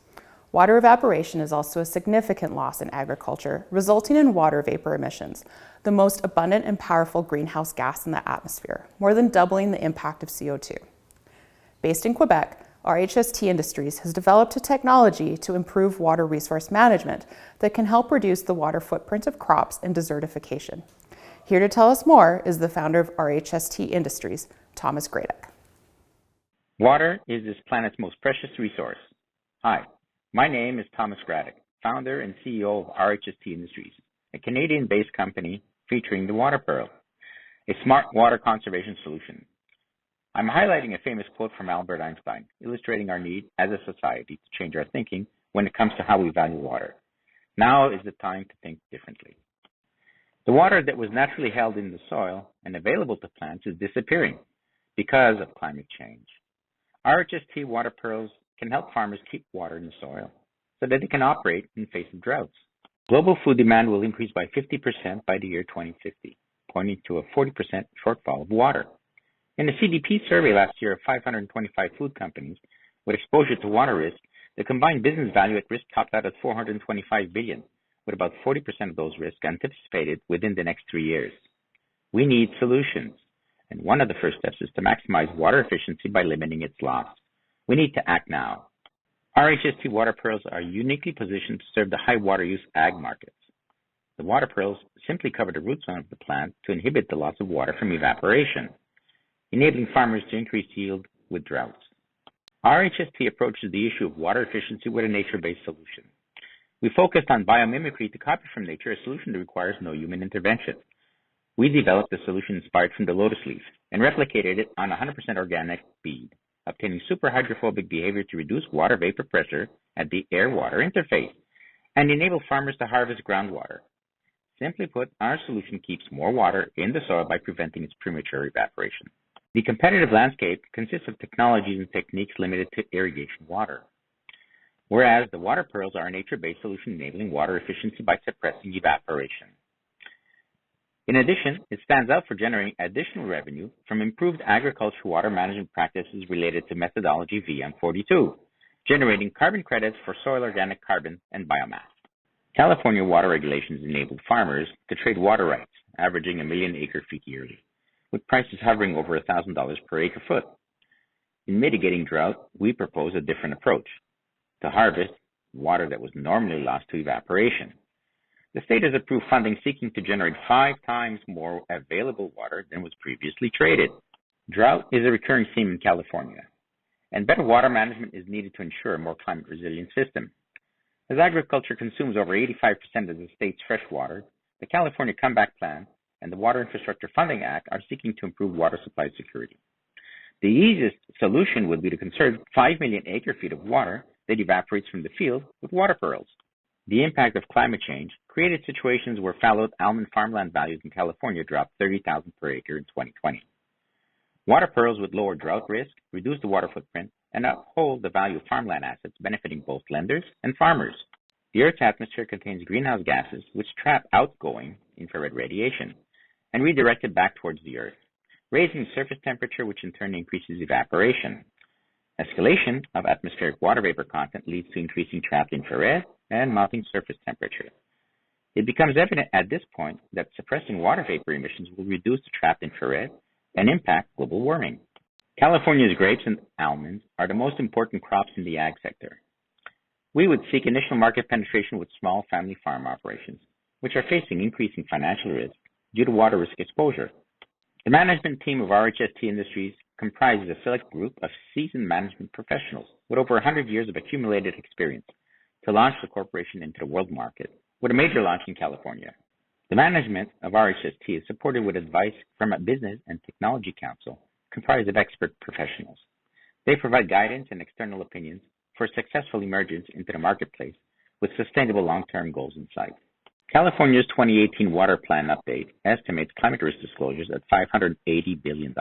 Water evaporation is also a significant loss in agriculture, resulting in water vapor emissions, the most abundant and powerful greenhouse gas in the atmosphere, more than doubling the impact of CO2. Based in Quebec, RHST Industries has developed a technology to improve water resource management that can help reduce the water footprint of crops and desertification. Here to tell us more is the founder of RHST Industries, Thomas Gradick. Water is this planet's most precious resource. Hi, my name is Thomas Gradick, founder and CEO of RHST Industries, a Canadian-based company featuring the Water Pearl, a smart water conservation solution. I'm highlighting a famous quote from Albert Einstein, illustrating our need as a society to change our thinking when it comes to how we value water. Now is the time to think differently. The water that was naturally held in the soil and available to plants is disappearing because of climate change. RHST Water Pearls can help farmers keep water in the soil so that they can operate in the face of droughts. Global food demand will increase by 50% by the year 2050, pointing to a 40% shortfall of water. In a CDP survey last year of 525 food companies with exposure to water risk, the combined business value at risk topped out at $425 billion, with about 40% of those risks anticipated within the next 3 years. We need solutions, and one of the first steps is to maximize water efficiency by limiting its loss. We need to act now. RHST Water Pearls are uniquely positioned to serve the high water use ag markets. The water pearls simply cover the root zone of the plant to inhibit the loss of water from evaporation, enabling farmers to increase yield with droughts. RHST approaches the issue of water efficiency with a nature-based solution. We focused on biomimicry to copy from nature a solution that requires no human intervention. We developed a solution inspired from the lotus leaf and replicated it on 100% organic bead, obtaining super hydrophobic behavior to reduce water vapor pressure at the air-water interface and enable farmers to harvest groundwater. Simply put, our solution keeps more water in the soil by preventing its premature evaporation. The competitive landscape consists of technologies and techniques limited to irrigation water, whereas the water pearls are a nature-based solution enabling water efficiency by suppressing evaporation. In addition, it stands out for generating additional revenue from improved agricultural water management practices related to methodology VM42, generating carbon credits for soil organic carbon and biomass. California water regulations enabled farmers to trade water rights, averaging 1 million acre-feet yearly, with prices hovering over $1,000 per acre-foot. In mitigating drought, we propose a different approach: to harvest water that was normally lost to evaporation. The state has approved funding seeking to generate 5 times more available water than was previously traded. Drought is a recurring theme in California, and better water management is needed to ensure a more climate-resilient system. As agriculture consumes over 85% of the state's fresh water, the California Comeback Plan and the Water Infrastructure Funding Act are seeking to improve water supply security. The easiest solution would be to conserve 5 million acre-feet of water that evaporates from the field with water pearls. The impact of climate change created situations where fallowed almond farmland values in California dropped $30,000 per acre in 2020. Water pearls would lower drought risk, reduce the water footprint, and uphold the value of farmland assets, benefiting both lenders and farmers. The Earth's atmosphere contains greenhouse gases which trap outgoing infrared radiation and redirect it back towards the Earth, raising surface temperature, which in turn increases evaporation. Escalation of atmospheric water vapor content leads to increasing trapped infrared and mounting surface temperature. It becomes evident at this point that suppressing water vapor emissions will reduce the trapped infrared and impact global warming. California's grapes and almonds are the most important crops in the ag sector. We would seek initial market penetration with small family farm operations, which are facing increasing financial risk due to water risk exposure. The management team of RHST Industries comprises a select group of seasoned management professionals with over 100 years of accumulated experience to launch the corporation into the world market, with a major launch in California. The management of RHST is supported with advice from a business and technology council comprised of expert professionals. They provide guidance and external opinions for successful emergence into the marketplace with sustainable long-term goals in sight. California's 2018 Water Plan update estimates climate risk disclosures at $580 billion.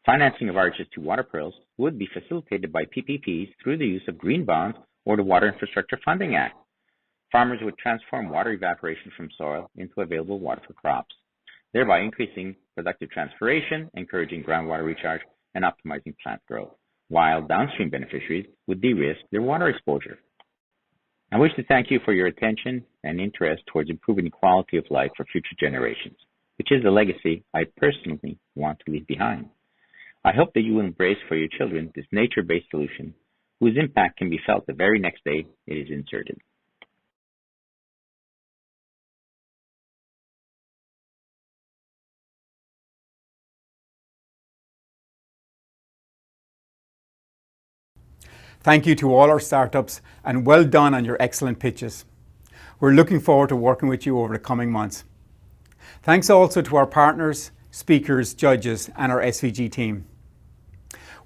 Financing of RHST water pearls would be facilitated by PPPs through the use of green bonds or the Water Infrastructure Funding Act. Farmers would transform water evaporation from soil into available water for crops, thereby increasing productive transpiration, encouraging groundwater recharge, and optimizing plant growth, while downstream beneficiaries would de-risk their water exposure. I wish to thank you for your attention and interest towards improving the quality of life for future generations, which is a legacy I personally want to leave behind. I hope that you will embrace for your children this nature-based solution whose impact can be felt the very next day it is inserted. Thank you to all our startups, and well done on your excellent pitches. We're looking forward to working with you over the coming months. Thanks also to our partners, speakers, judges, and our SVG team.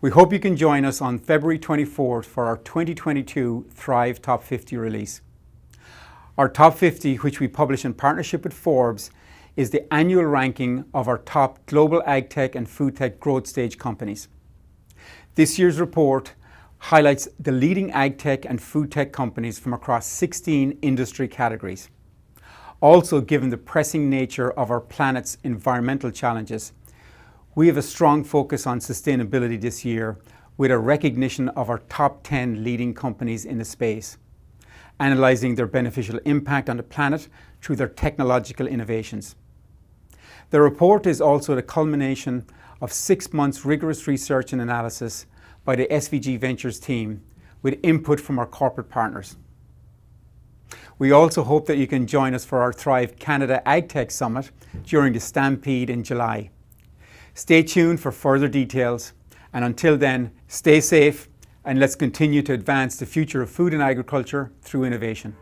We hope you can join us on February 24th for our 2022 Thrive Top 50 release. Our Top 50, which we publish in partnership with Forbes, is the annual ranking of our top global ag tech and food tech growth stage companies. This year's report highlights the leading ag tech and food tech companies from across 16 industry categories. Also, given the pressing nature of our planet's environmental challenges, we have a strong focus on sustainability this year with a recognition of our top 10 leading companies in the space, analysing their beneficial impact on the planet through their technological innovations. The report is also the culmination of 6 months rigorous research and analysis by the SVG Ventures team with input from our corporate partners. We also hope that you can join us for our Thrive Canada AgTech Summit during the Stampede in July. Stay tuned for further details, and until then, stay safe and let's continue to advance the future of food and agriculture through innovation.